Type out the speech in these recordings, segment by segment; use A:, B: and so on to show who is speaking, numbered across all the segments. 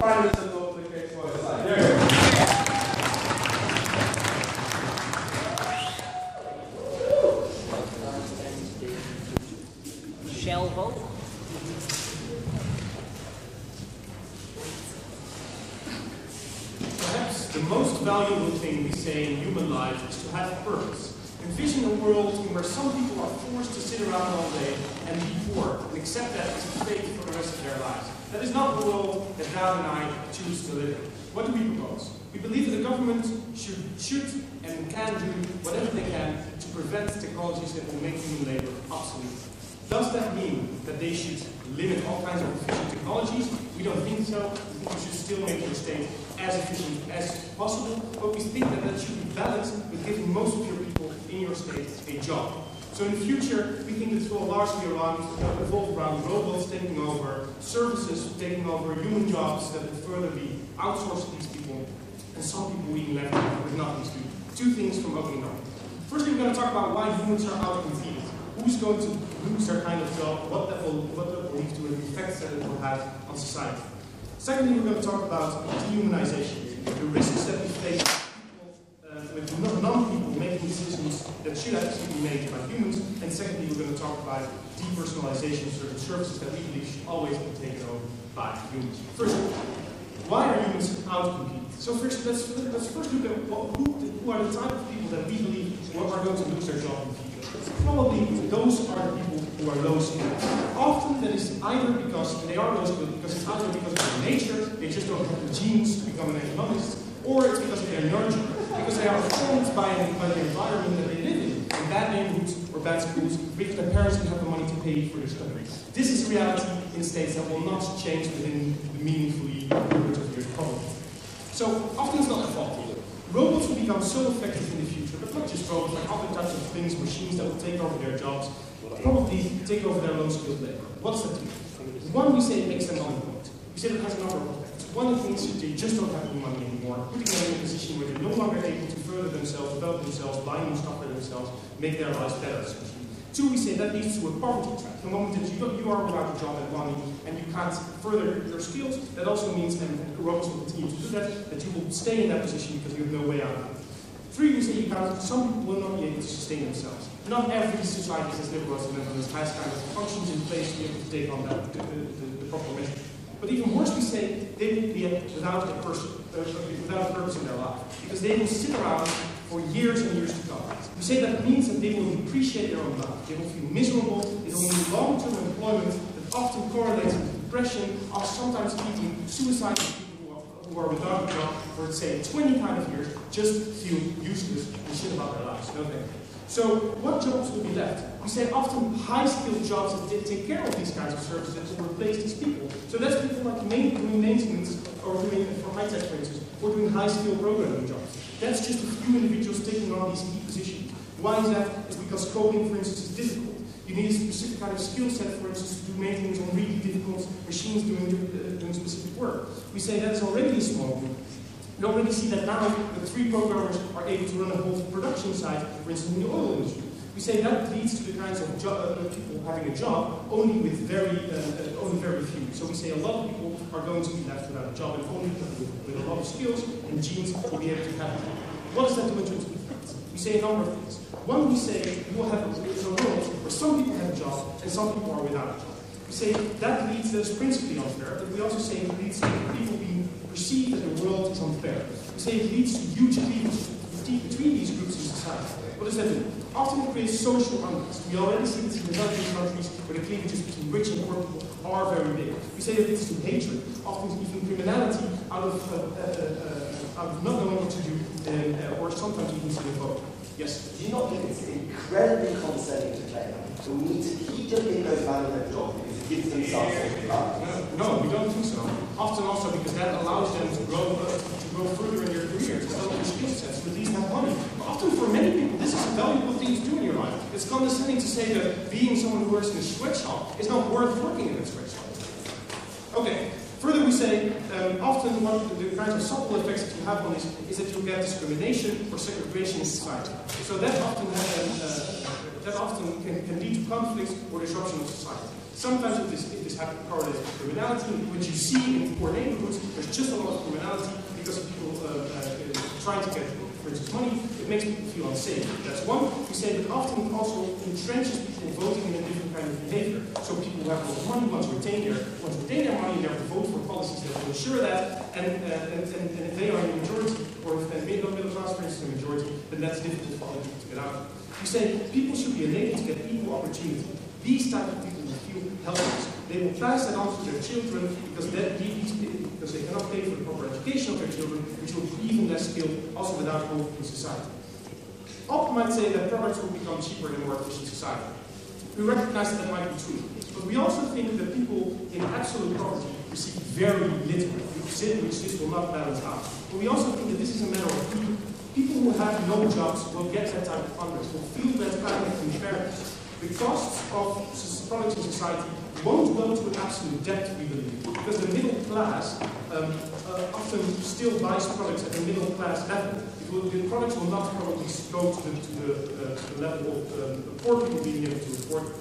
A: Prime Minister of the case for his life. There you go.
B: Shell vote.
C: Perhaps the most valuable thing we say in human life is to have purpose. Envision a world where some people are forced to sit around all day and be poor and accept that as a fate for the rest of their lives. That is not the world that Dad and I choose to live in. What do we propose? We believe that the government should and can do whatever they can to prevent technologies that will make human labor obsolete. Does that mean that they should limit all kinds of efficient technologies? We don't think so. We think you should still make your state as efficient as possible, but we think that that should be balanced with giving most of your people in your state a job. So in the future, we think this will largely revolve around robots taking over services, taking over human jobs that will further be outsourced to these people, and some people being left with nothing to do. Two things from opening up. Firstly, we're going to talk about why humans are outcompeted. Who's going to lose their kind of job, what that will lead to, and the effects that it will have on society. Secondly, we're going to talk about dehumanization, the risks that we face with non-people making decisions that should actually be made by humans. And secondly, we're going to talk about depersonalization of certain services that we believe should always be taken over by humans. First, why are humans outcompeted? So first, let's first look at who are the type of people that we believe are going to lose their job in the future. Probably those are the people who are low skilled. Often that is either because they are low skilled, because it's either because of their nature, they just don't have the genes to become an economist, or it's because of their nurture, because they are formed by the environment that they live in bad neighborhoods or bad schools, because their parents don't have the money to pay for their studies. This is reality in states that will not change within the meaningfully hundreds of years, probably. So often it's not their fault. Robots will become so effective in the future, but not just robots, like other types of things, machines that will take over their jobs, probably take over their low-skilled labor. What's that do? One, we say it makes them unemployed. We say it has a number of effects. One, it means that they just don't have any money anymore, putting them in a position where they're no longer able to further themselves, develop themselves, buy new stuff for themselves, make their lives better, essentially. Two, we say that leads to a poverty trap. The moment that you are without a job and money and you can't further your skills, that also means, and robots will continue to do that you will stay in that position because you have no way out of it. Three, we say some people will not be able to sustain themselves. Not every society as liberal as the Netherlands has kind of functions in place to be able to take on that, the proper measure. But even worse, we say they will be without a purpose in their life, because they will sit around for years and years to come. We say that means that they will depreciate their own life. They will feel miserable. They will need long-term employment that often correlates with depression, or sometimes even suicide of people who are without a job for, say, 20 kind of years, just feel useless and shit about their lives. No thank you. So, what jobs will be left? We say often high-skilled jobs that take care of these kinds of services that will replace these people. So that's people like doing maintenance, or doing, for high-tech for instance, or doing high-skilled programming jobs. That's just a few individuals taking on these key positions. Why is that? It's because coding, for instance, is difficult. You need a specific kind of skill set, for instance, to do maintenance on really difficult machines doing specific work. We say that is already a small group. We already see that now that 3 programmers are able to run a whole production site, for instance, in the oil industry. We say that leads to the kinds of people having a job only with very few. So we say a lot of people are going to be left without a job, and only people with a lot of skills and genes will be able to have a job. What does that do in terms of effects? We say a number of things. One, we say you will have a world where some people have a job and some people are without a job. We say that leads to, principally unfair, but we also say it leads to people being perceived that the world is unfair. We say it leads to huge cleavages between these groups in society. What does that do? Often it creates social unrest. We already see this in developing countries where the cleavages between rich and poor people are very big. We say that it leads to hatred, often even criminality, out of not knowing what to do, or sometimes even to vote. Yes?
D: Do you not think it's incredibly condescending to claim that we need to keep them in those valuable their job because it gives them some sort of life?
C: No, we don't think so. Often also because that allows them to grow further in their career, to develop their skill sets, to at least have money. But often for many people, this is a valuable thing to do in your life. It's condescending to say that being someone who works in a sweatshop is not worth working in a sweatshop. Okay, further we say, often the kinds of subtle effects that you have on this is that you get discrimination or segregation in society. So that often can lead to conflicts or disruption of society. Sometimes if this happens correlates with criminality, which you see in poor neighborhoods, there's just a lot of criminality because of people trying to get, for instance, money. It makes people feel unsafe. That's one. We say that often it also entrenches people voting in a different kind of behavior. So people who have a lot of money want to retain their money, they have to vote for policies that will ensure that, and if they are in the majority, or if they're middle class, for instance, in the majority, then that's difficult for other people to get out of. We say people should be enabled to get equal opportunity. These type of people will feel helpless. They will pass that on to their children because they cannot pay for the proper education of their children, which will be even less skilled, also without hope in society. Op might say that products will become cheaper in a more efficient society. We recognize that might be true. But we also think that people in absolute poverty receive very little, which this will not balance out. But we also think that this is a matter of people. People who have no jobs will get that type of funders, will feel that kind of unfairness. The costs of products in society won't go to an absolute debt, we believe, because the middle class often still buys products at the middle class level. The products will not probably go to the level of poor people being able to afford it.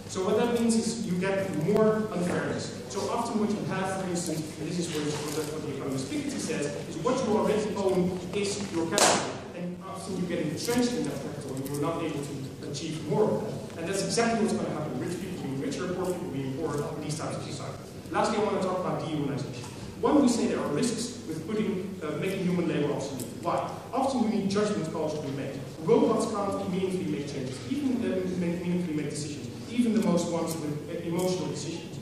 C: So what that means is you get more unfairness. So often what you have, for instance, and this is what the economist Piketty says, is what you already own is your capital. And often you get entrenched in that capital and you're not able to achieve more of that. And that's exactly what's going to happen. Rich people being richer, poor people being poorer, these types of society. Lastly, I want to talk about dehumanization. One, we say there are risks with making human labor obsolete. Why? Often we need judgment calls to be made. Robots can't meaningfully make changes, even meaningfully make decisions, even the most ones with emotional decisions.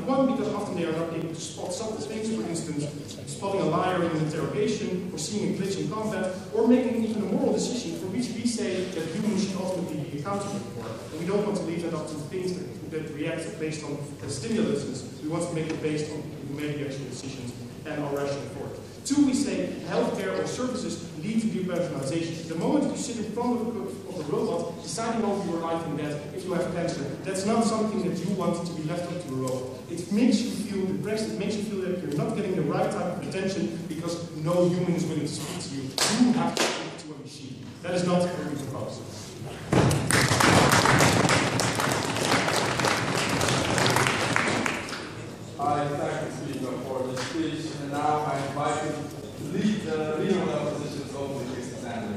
C: One, because often they are not able to spot subtle things, for instance, spotting a liar in an interrogation, or seeing a glitch in combat, or making even a moral decision for which we say that humans should ultimately be accountable for. And we don't want to leave that up to things that react based on stimuluses. We want to make it based on people who make the actual decisions and are rational for it. Two, we say healthcare or services lead to depersonalization. The moment you sit in front of a robot deciding over your life and death, if you have cancer, that's not something that you want to be left up to a robot. It makes you feel depressed, it makes you feel that you're not getting the right type of attention because no human is willing to speak to you. You have to speak to a machine. That is not what we propose.
A: I thank the speaker for the speech, and now I invite him to lead the regional oppositions over the next standards.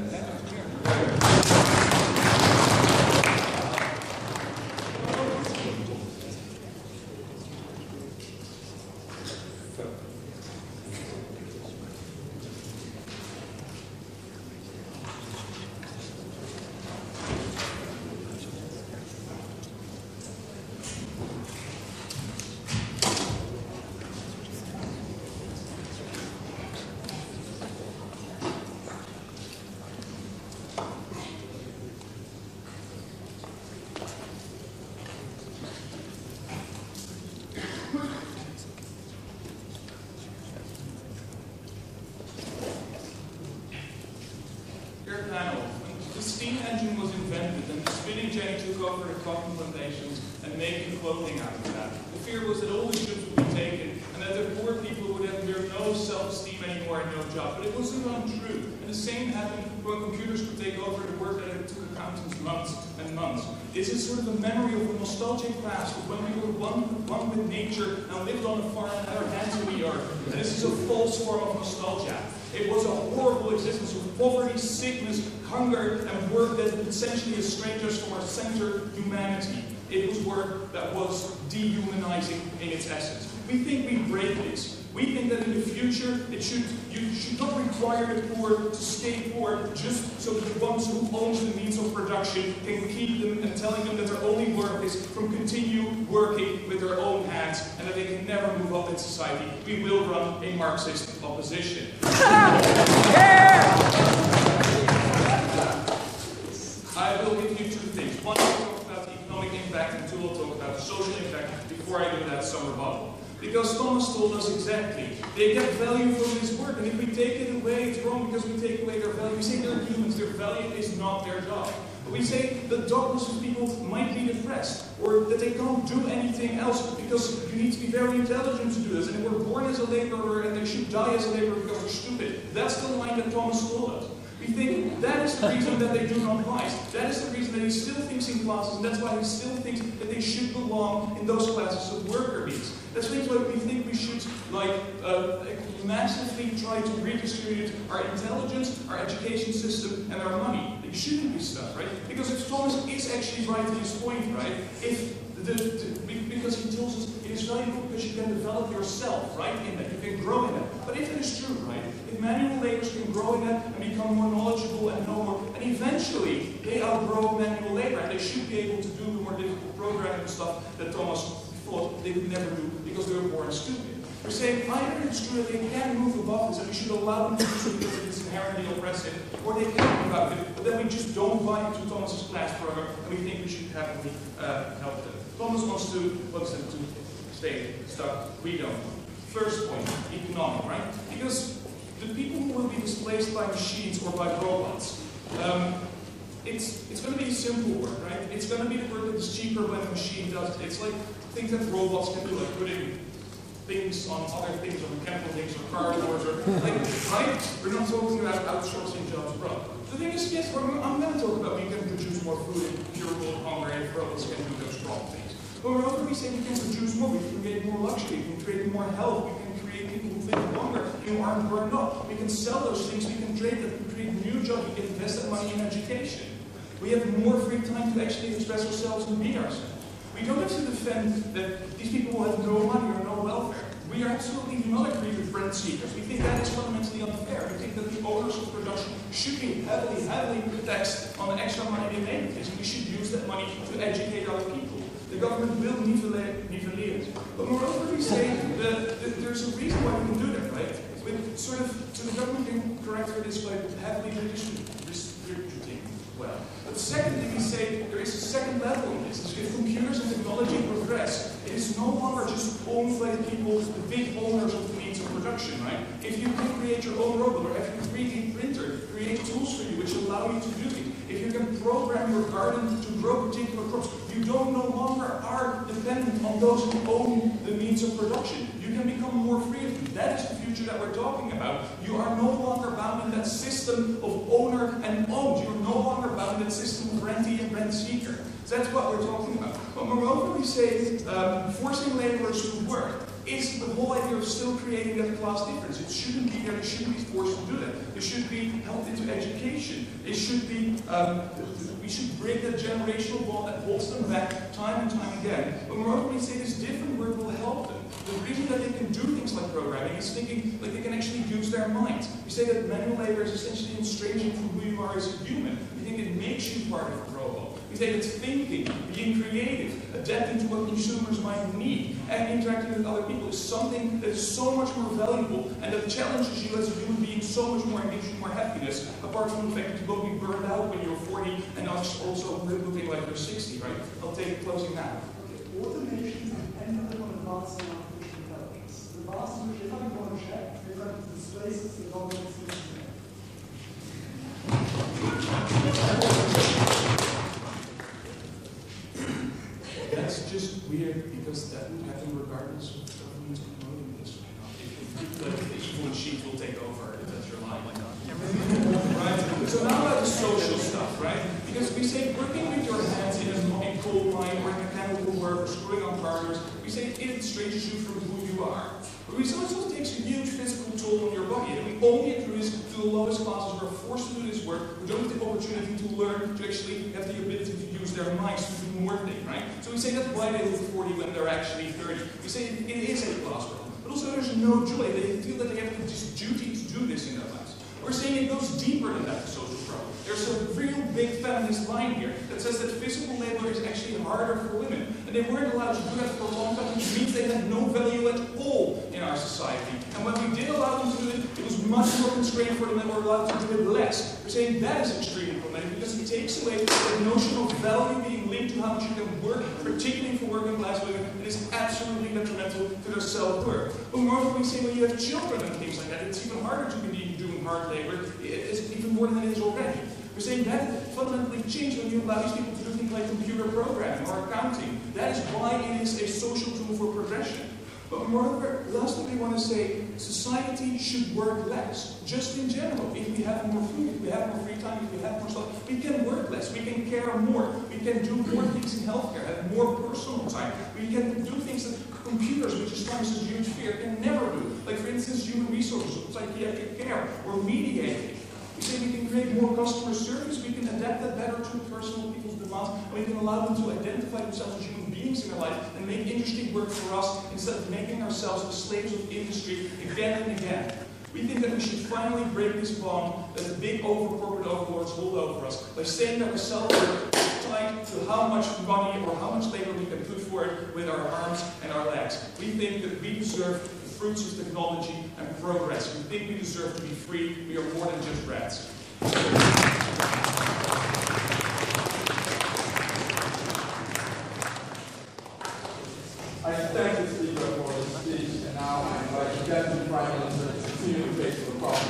B: The steam engine was invented and the spinning jenny took over the cotton plantations and making clothing out of that. The fear was that all the ships would be taken and that the poor people would have no self-esteem anymore and no job. But it wasn't untrue. And the same happened when computers could take over the work that it took accountants months and months. This is sort of a memory of a nostalgic past of when we were one with nature and lived on a farm and had our hands in the earth. And this is a false form of nostalgia. It was a horrible existence of poverty, sickness, hunger, and work that essentially estranged us from our centered humanity. It was work that was dehumanizing in its essence. We think we break this. We think that in the future, you should not require the poor to stay poor just so that the ones who own the means of production can keep them and telling them that their only work is from continue working with their own hands and that they can never move up in society. We will run a Marxist opposition. I will give you two things. One, I'll talk about the economic impact, and two, I'll talk about the social impact before I do that some rebuttal. Because Thomas told us exactly, they get value from this work, and if we take it away, it's wrong because we take away their value. We say they're humans, their value is not their job. We say that doctors and people might be depressed, or that they can't do anything else because you need to be very intelligent to do this, and they were born as a laborer and they should die as a laborer because they're stupid. That's the line that Thomas told us. We think that is the reason that they do not rise. That is the reason that he still thinks in classes, and that's why he still thinks that they should belong in those classes of worker bees. That's why we think we should massively try to redistribute our intelligence, our education system, and our money. It shouldn't be stuff, right? Because if Thomas is actually right in his point, right? Because he tells us it is valuable because you can develop yourself, right? In that, you can grow in that. But if it is true, right? If manual laborers can grow in that and become more knowledgeable and know more, and eventually they outgrow manual labor, and they should be able to do the more difficult programming stuff that Thomas thought they could never do because they were born stupid. We're saying either it's true that they can move above this and we should allow them to do so because it's inherently oppressive, or they can move out of it, but then we just don't buy into Thomas's class program and we think we should happily help them. Thomas wants them to stay stuck. We don't. First point, economic, right? Because the people who will be displaced by machines or by robots, it's going to be simple work, right? It's going to be the work that is cheaper when a machine does it. It's like things that robots can do, like putting things on other things, or mechanical things, or car doors, or like, right? We're not talking about outsourcing jobs, bro. The thing is, yes, I'm going to talk about we can produce more food and cure world hunger if robots can do those strong things. But we're also saying we can produce more, we can create more luxury, we can create more health, we can create people who live longer, who aren't burned up. We can sell those things, we can trade them, we can create new jobs, we can invest that money in education. We have more free time to actually express ourselves and be ourselves. We don't have to defend that these people will have no money or no welfare. We absolutely do not agree with rent seekers. We think that is fundamentally unfair. We think that the owners of production should be heavily taxed on the extra money they make with this. We should use that money to educate other people. The government will nivellate it. But moreover, we say that there's a reason why we can do that, right? So the government can correct for this by heavily redistributing well. But secondly, we say there is a second level in this. If computers and technology progress, it is no longer just owned by the people, the big owners of the means of production, right? If you can create your own robot, or have a 3D printer, create tools for you which allow you to do it. If you can program your garden to grow particular crops, you don't no longer are dependent on those who own the means of production. You can become more free of them. That is the future that we're talking about. You are no longer bound in that system of owner and owned. You're no longer bound in that system of rentee and rent seeker. So that's what we're talking about. But moreover, we say forcing laborers to work is the whole idea of still creating that class difference. It shouldn't be there. They shouldn't be forced to do that. They should be helped into education. They should be. We should break that generational bond that holds them back time and time again. But moreover, we say this different work will help them. The reason that they can do things like programming is thinking like they can actually use their minds. We say that manual labor is essentially estranging from who you are as a human. We think it makes you part of a robot. We say it's thinking, being creative, adapting to what consumers might need, and interacting with other people is something that is so much more valuable and that challenges you as a human being so much more and gives you more happiness, apart from the fact that you won't be burned out when you're 40 and also looking like you're 60, right? I'll take a closing now.
E: Okay, automation dependent on advancing artificial intelligence. The vast majority, if I'm going to check, they're going to displace the dominant system.
B: That's just weird because that would happen regardless of governments promoting this. The evil machines will take over if that's your line. Right? So now about the social stuff, right? Because we say working with your hands in a coal mine or mechanical work or screwing on partners, we say it estranges you from who you are. But we also takes a huge physical toll on your body. And we only accrue to the lowest classes who are forced to do this work, who don't have the opportunity to learn, to actually have the ability to use their minds to do more things, right? So we say that's why they live 40 when they're actually 30. We say it is a class problem. But also there's no joy. They feel that they have this duty to do this in their lives. We're saying it goes deeper than that, the social problem. There's a real big feminist line here that says that physical labor is actually harder for women. And they weren't allowed to do that for a long time, which means they had no value at all in our society. And when we did allow them to do it, it was much more constrained for them and we're allowed to do it less. We're saying that is extremely problematic because it takes away the notion of value being linked to how much you can work, particularly for working class women. It is absolutely detrimental to their self-worth. But moreover, we say when you have children and things like that, it's even harder to be doing hard labor. It's even more than it is already. We We're saying that fundamentally changed when you allow these people to do things like computer programming or accounting. That is why it is a social tool for progression. But moreover, last thing we want to say, society should work less, just in general. If we have more food, if we have more free time, if we have more stuff, we can work less, we can care more, we can do more things in healthcare, have more personal time. We can do things that computers, which is sometimes a huge fear, can never do. Like for instance, human resources, psychiatric care, or mediating. We say we can create more customer service, we can adapt that better to personal people's demands, and we can allow them to identify themselves as human beings in their life and make interesting work for us instead of making ourselves the slaves of industry again and again. We think that we should finally break this bond that the big corporate overlords hold over us by saying that our self-worth is tied to how much money or how much labor we can put forward with our arms and our legs. We think that we deserve the fruits of technology and progress. We think we deserve to be free. We are more than just rats.
A: I thank the speaker for his speech, and now I invite the Deputy Prime Minister to continue the face of the problem.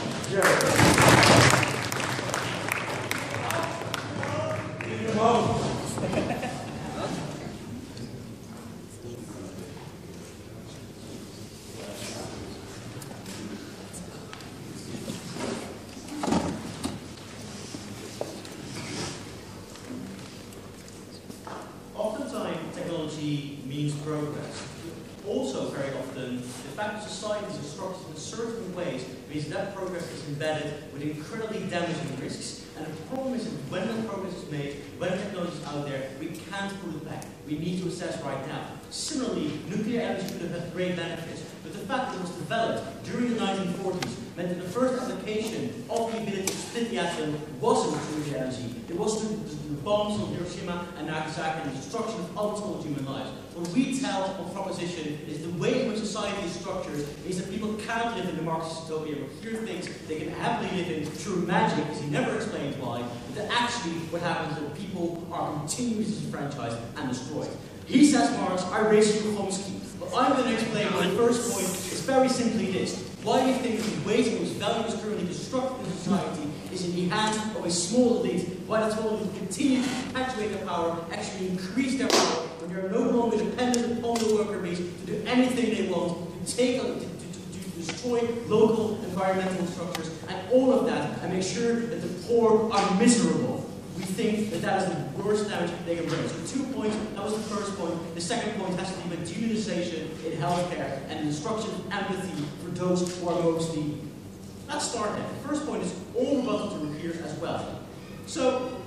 F: Oftentimes, technology means progress. Also, very often, the fact that societies are structured in certain ways means that progress is embedded with incredibly damaging risks. And the problem is that when that progress is made, when technology is out there, we can't pull it back. We need to assess right now. Similarly, nuclear energy could have had great benefits, but the fact that it was developed during the 1940s meant that the first application of the ability to split the atom wasn't nuclear energy. It was the bombs of Hiroshima and Nagasaki and the destruction of untold human lives. What we tell on proposition is the way in which society is structured is that people can't live in the Marxist utopia or hear things they can happily live in through magic, because he never explains why, but that actually what happens is that people are continuously disenfranchised and destroyed. He says, Marx, I raise you Chomsky. But I'm going to explain my first point is very simply this. Why do you think that the ways in which value is currently constructed in society is in the hands of a small elite? Why that small elite continue to perpetuate their power, actually increase their power, when they're no longer dependent upon the worker bees to do anything they want, to take on, to destroy local environmental structures, and all of that, and make sure that the poor are miserable. We think that that is the worst damage they can bring. So 2 points, that was the first point. The second point has to do with demonization in healthcare and the destruction of empathy for those who are most needy. Let's start there. The first point is all about the here as well. So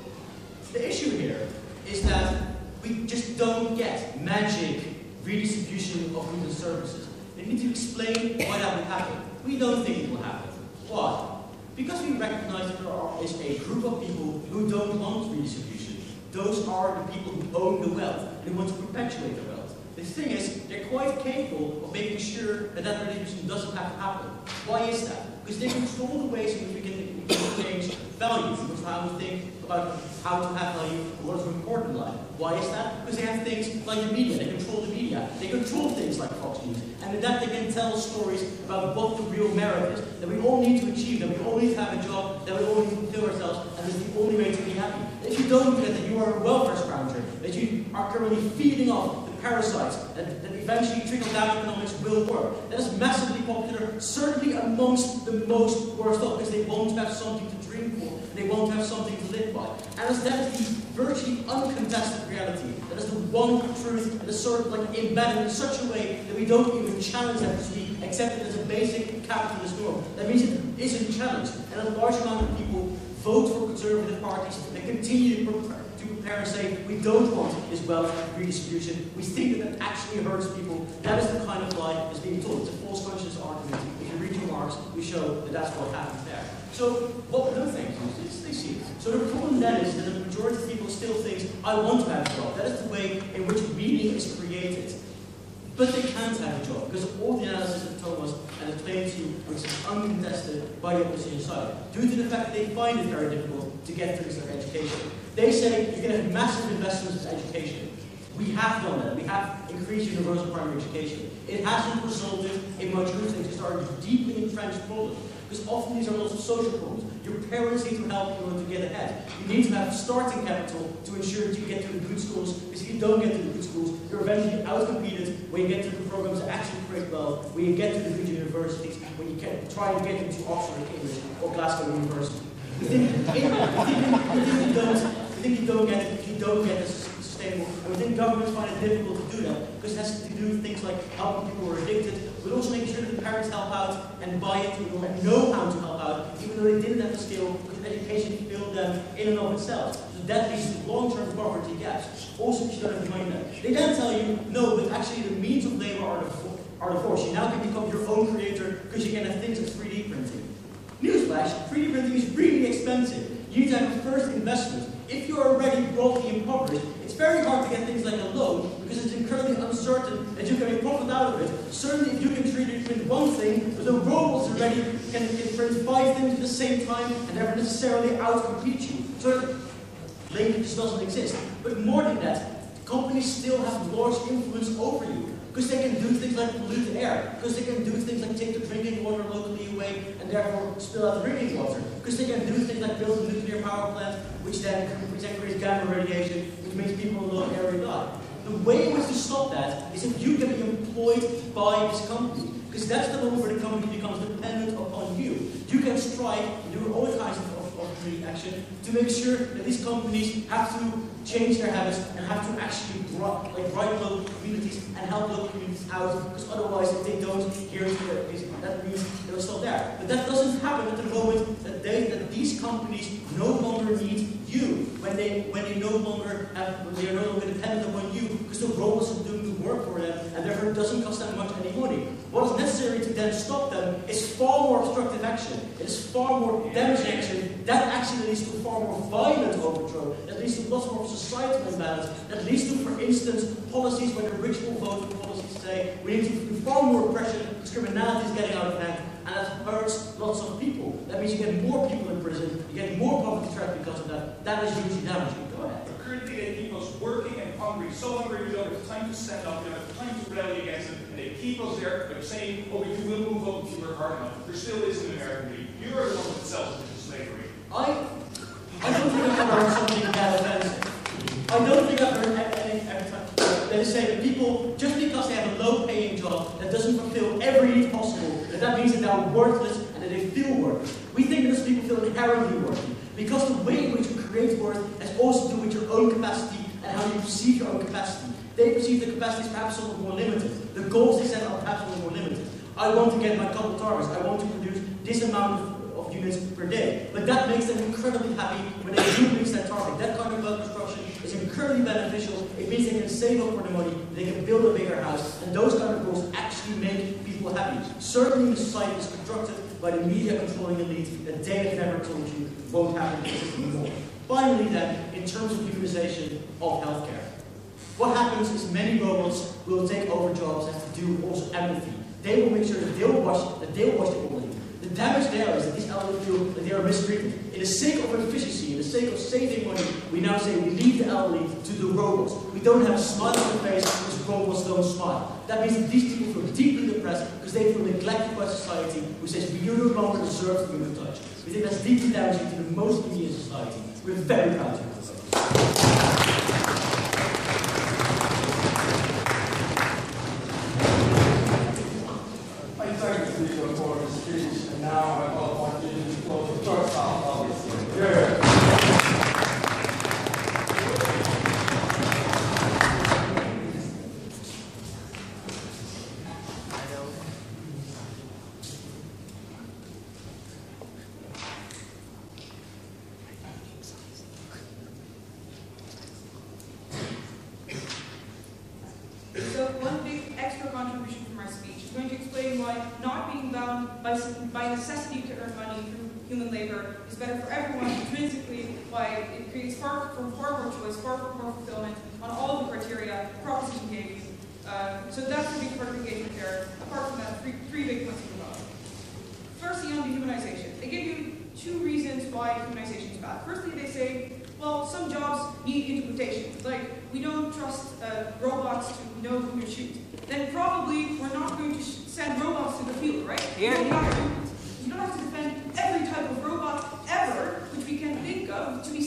F: the issue here is that we just don't get magic redistribution of goods and services. We need to explain why that will happen. We don't think it will happen. Why? Because we recognize that there is a group of people who don't want redistribution. Those are the people who own the wealth and who want to perpetuate the wealth. The thing is, they're quite capable of making sure that that redistribution doesn't have to happen. Why is that? Because they control the ways in which we can change values, which is how we think about how to have value and what is important in life. Why is that? Because they have things like the media, they control the media, they control things like Fox News, and in that they can tell stories about what the real merit is, that we all need to achieve, that we all need to have a job, that we all need to fulfill ourselves, and that's the only way to be happy. If you don't do that you are a welfare scrounger, that you are currently feeding off the parasites, that eventually trickle-down economics will work. That is massively popular, certainly amongst the most worst off, because they won't have something to drink for, and they won't have something to live by. And as that is the virtually uncontested reality, that is the one truth that is sort of like embedded in such a way that we don't even challenge that to be accepted as a basic capitalist norm. That means it isn't challenged, and a large amount of people vote for conservative parties and continue to prepare and say, we don't want this wealth redistribution. We think that actually hurts people. That is the kind of lie that's being told. It's a false conscience argument. If you read your Marx, we show that that's what happens there. So, what we don't think is they see. So the problem then is that the majority of people still think, I want to have a job. That is the way in which meaning is created. But they can't have a job, because of all the analysis that Thomas and explained to you, which is uncontested by the opposition side, due to the fact that they find it very difficult to get things like education. They say you can have massive investments in education. We have done that. We have increased universal primary education. It hasn't resulted in much good things. It's started deeply entrenched problems. Because often these are lots of social problems. Your parents need to help you in order to get ahead. You need to have starting capital to ensure that you get to the good schools, because if you don't get to the good schools, you're eventually outcompeted when you get to the programs that actually create wealth, when you get to the good universities, when you can try and get into Oxford or Cambridge or Glasgow University. You think you don't get it if you don't get this sustainable. And we think governments find it difficult to do that because it has to do with things like helping people who are addicted, but also making sure that the parents help out and buy into it and know how to help out, even though they didn't have the skill because education failed them in and of itself. So that leads to long-term poverty gaps. Also, if you don't have the money there. They then tell you, no, but actually the means of labor are the force. You now can become your own creator because you can have things like 3D printing. Newsflash, 3D printing is really expensive. You need to have a first investment. If you're already broadly impoverished, it's very hard to get things like a loan because it's incredibly uncertain that you can make profit out of it. Certainly if you can 3D print one thing, but the robots already can print 5 things at the same time and never necessarily outcompete you. So link just doesn't exist. But more than that, companies still have large influence over you. Because they can do things like pollute the air. Because they can do things like take the drinking water locally away and therefore spill out drinking water. Because they can do things like build a nuclear power plant, which then creates gamma radiation, which makes people in a local area die. The way in which to stop that is if you can be employed by this company. Because that's the moment where the company becomes dependent upon you. You can strike and do all kinds of action to make sure that these companies have to change their habits and have to actually brighten local communities and help local communities out, because otherwise if they don't hear it, that means they'll stop there. But that doesn't happen at the moment that these companies no longer need you, when they are no longer dependent upon you, because the robots are doing the work for them and therefore it doesn't cost them much any money. What is necessary to then stop them is far more obstructive action. It is far more damaging action. That actually leads to far more violent overthrow. That leads to lots more societal imbalance. That leads to, for instance, policies where the rich will vote for policies say we need to do far more repression because criminality is getting out of hand, and that hurts lots of people. That means you get more people in prison, you get more poverty trapped because of that. That is hugely damaging. Go ahead.
B: Currently, they keep us working and hungry, so hungry we don't have time to stand up, we don't have time to rally against them, and they keep us there by saying, oh, you will move up if you work hard enough. There still is an American dream. You are the one that sells it to slavery.
F: I don't think I've ever heard something that offensive. I don't think I've heard anything that is saying that people, just because they have a low-paying job that doesn't fulfill every need possible, that means that they are worthless and that they feel worthless. We think that those people feel inherently worthy, because the way in which you create worth has also to do with your own capacity and how you perceive your own capacity. They perceive the capacity is perhaps somewhat more limited. The goals they set are perhaps a little more limited. I want to get my couple targets. I want to produce this amount of units per day. But that makes them incredibly happy when they do reach that target. That kind of wealth construction is incredibly beneficial. It means they can save up for the money, they can build a bigger house, and those kind of goals actually make people happy. Certainly the society is constructed by the media controlling elite that they have never told you won't happen anymore. Finally then, in terms of humanization of healthcare. What happens is many robots will take over jobs that have to do with also empathy. They will make sure that they will wash the elderly. The damage there is that these elderly feel that they are mistreated. In the sake of efficiency, in the sake of saving money, we now say we leave the elderly to the robots. We don't have a smile on their face because robots don't smile. That means that these people feel deeply depressed because they feel neglected by society, who says we no longer deserve the human touch. We think that's deeply damaging to the most needy in society. We're very proud to have this.
A: I thank the speaker for his speech, and now I want you to close the first half, obviously. Yeah.
G: So one big extra contribution from our speech is going to explain why not being bound by necessity to earn money through human labor is better for everyone intrinsically, why it creates far more choice, far more fulfillment on all of the criteria proposition gave you. So that's the big part of engagement there. Apart from that, three big points to move on. Firstly, on dehumanization. They give you two reasons why humanization is bad. Firstly, they say, well, some jobs need interpretation. Like, we don't trust robots to know who to shoot. Then probably we're not going to send robots to the field, right? You don't have to defend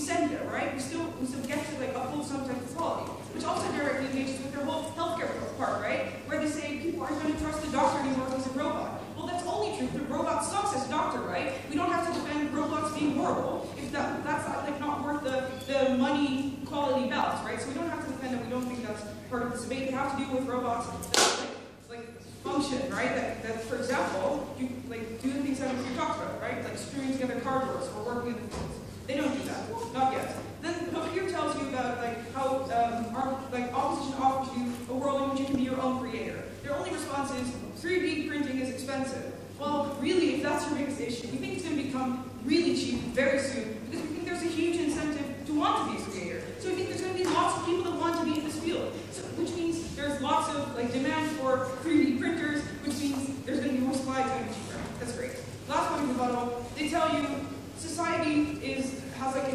G: send there, right? We still get to like uphold some type of quality, which also directly engages with their whole healthcare part, right? Where they say people aren't going to trust the doctor anymore if he's a robot. Well, that's only true if the robot sucks as a doctor, right? We don't have to defend robots being horrible if that's like not worth the money quality balance, right? So we don't have to defend it. We don't think that's part of this debate. They have to do with robots that like function, right? That for example, you like do the things that we talked about, right? Like screwing together car doors or working in the fields. They don't do that, not yet. Then over here tells you about like how opposition offers you a world in which you can be your own creator. Their only response is 3D printing is expensive. Well, really, if that's your biggest issue, we think it's going to become really cheap very soon because we think there's a huge incentive to want to be a creator. So we think there's going to be lots of people that want to be in this field. So, which means there's lots of like demand for 3D printers, which means there's going to be more supply, it's going to be cheaper. That's great. Last one in the rebuttal, they tell you society has like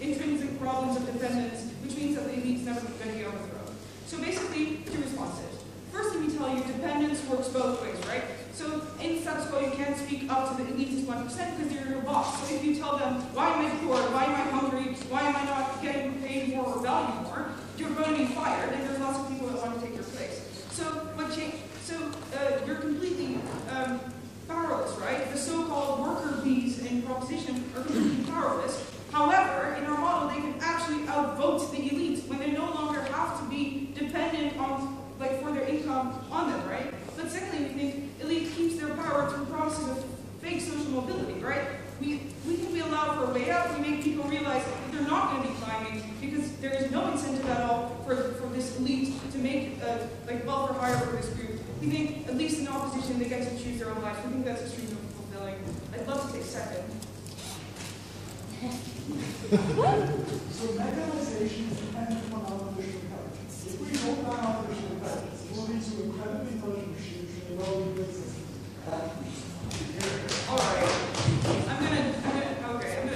G: intrinsic problems of dependence, which means that the elite's never going to be overthrown. So basically, two responses. First thing we tell you, dependence works both ways, right? So in status quo, you can't speak up to the elitist 1% because they're your boss. So if you tell them, why am I poor, why am I hungry, why am I not getting paid more or valued more, you're going to be fired, and there's lots of people that want to take your place. So you're completely powerless, right? The so-called worker bees in proposition are completely powerless. However, in our model, they can actually outvote the elite when they no longer have to be dependent on, like, for their income on them, right? But secondly, we think elite keeps their power through promises of fake social mobility, right? We think we allow for a way out. We make people realize that they're not going to be climbing because there is no incentive at all for this elite to make welfare higher for this group. We think, at least in opposition, they get to choose their own life. We think that's extremely fulfilling. I'd love to take second.
E: So mechanization is dependent upon artificial intelligence. If we hold down artificial intelligence, it will lead to incredibly intelligent machines and they will be existing.
G: Alright. I'm gonna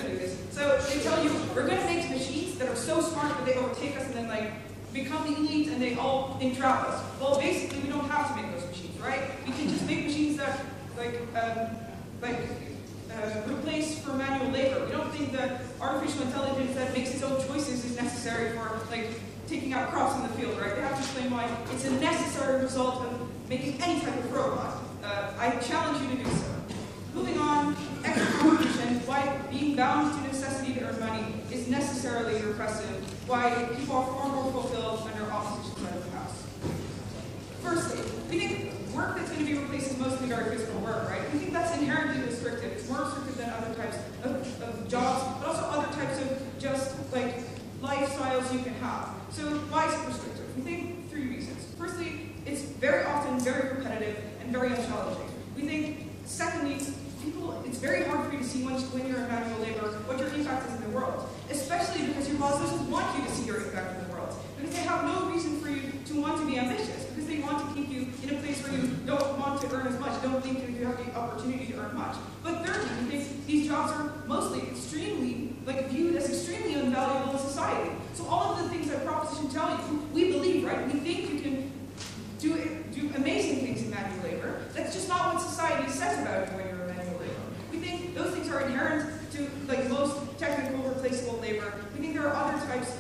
G: do this. So they tell you we're gonna make machines that are so smart that they overtake us and then like become the elite and they all entrap us. Well, basically we don't have to make those machines, right? We can just make machines that replace for manual labor. We don't think that artificial intelligence that makes its own choices is necessary for like taking out crops in the field, right? They have to explain why it's a necessary result of making any type of robot. I challenge you to do so. Moving on, extra competition, why being bound to necessity to earn money is necessarily repressive, why people are far more fulfilled under opposition side of the house. Firstly, we think work that's going to be replaced is mostly very physical work, right? We think that's inherently restrictive. It's more restrictive than other types of jobs, but also other types of just like lifestyles you can have. So why is it restrictive? We think three reasons. Firstly, it's very often very repetitive and very unchallenging. We think, secondly, it's very hard for you to see when you're in manual labor what your impact is in the world, especially because your boss doesn't want you to see your impact in the world, because they have no reason for you to want to be ambitious, because they want to keep you in a place where you don't want to earn as much, don't think that you have the opportunity to earn much. But thirdly, we think these jobs are mostly extremely, viewed as extremely unvaluable in society. So all of the things that proposition tell you, we believe, right? We think you can do amazing things in manual labor. That's just not what society says about you when you're in manual labor. We think those things are inherent to most technical replaceable labor. We think there are other types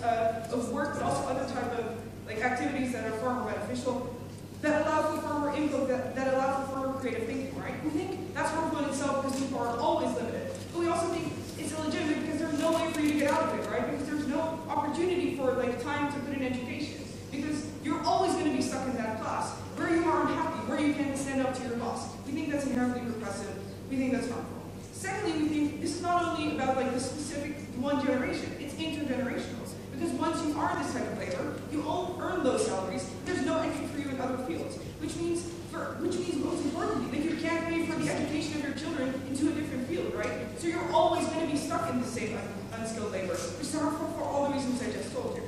G: of work, but also other type of activities that are far more beneficial, that allow for far more input, that allow for far more creative thinking, right? We think that's harmful in itself because people are always limited. But we also think it's illegitimate because there's no way for you to get out of it, right? Because there's no opportunity for time to put in education. Because you're always going to be stuck in that class, where you are unhappy, where you can't stand up to your boss. We think that's inherently repressive. We think that's harmful. Secondly, we think this is not only about the specific one generation, it's intergenerational. Because once you are this type of labor, you all earn those salaries, there's no entry for you in other fields. Which means most importantly, that you can't pay for the education of your children into a different field, right? So you're always going to be stuck in the same unskilled labor, which is harmful for all the reasons I just told you.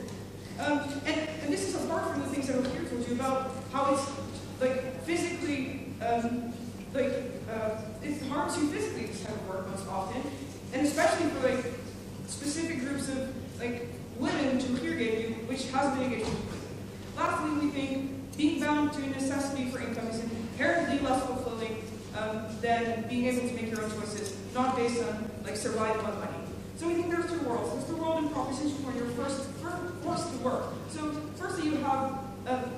G: And this is apart from the things that I've told you about how it's physically, it harms you physically, this type of work most often, and especially for specific groups of women to peer gave you, which has been engaged with. Lastly, we think being bound to a necessity for income is inherently less fulfilling than being able to make your own choices, not based on survival and money. So we think there's two worlds. There's the world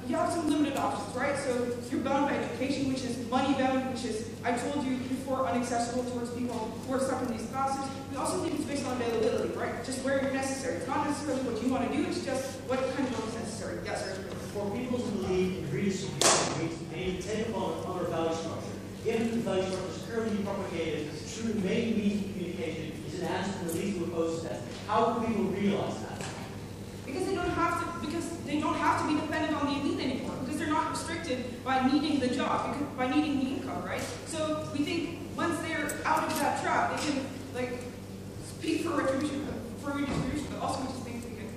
G: you have some limited options, right? So you're bound by education, which is money bound, which is, I told you before, inaccessible towards people who are stuck in these classes. We also think it's based on availability, right? Just where you're necessary. It's not necessarily what you want to do, it's just what kind of work is necessary. Yes, sir?
F: For people to believe in redistribution, they need to take upon another value structure. Given the value structure is currently propagated through the main means of communication is an answer to the lethal opposed test. How can people realize that?
G: Because they don't have to be dependent on the elite anymore, because they're not restricted by needing the job, by needing the income, right? So we think once they're out of that trap, they can speak for redistribution, but also we just think we can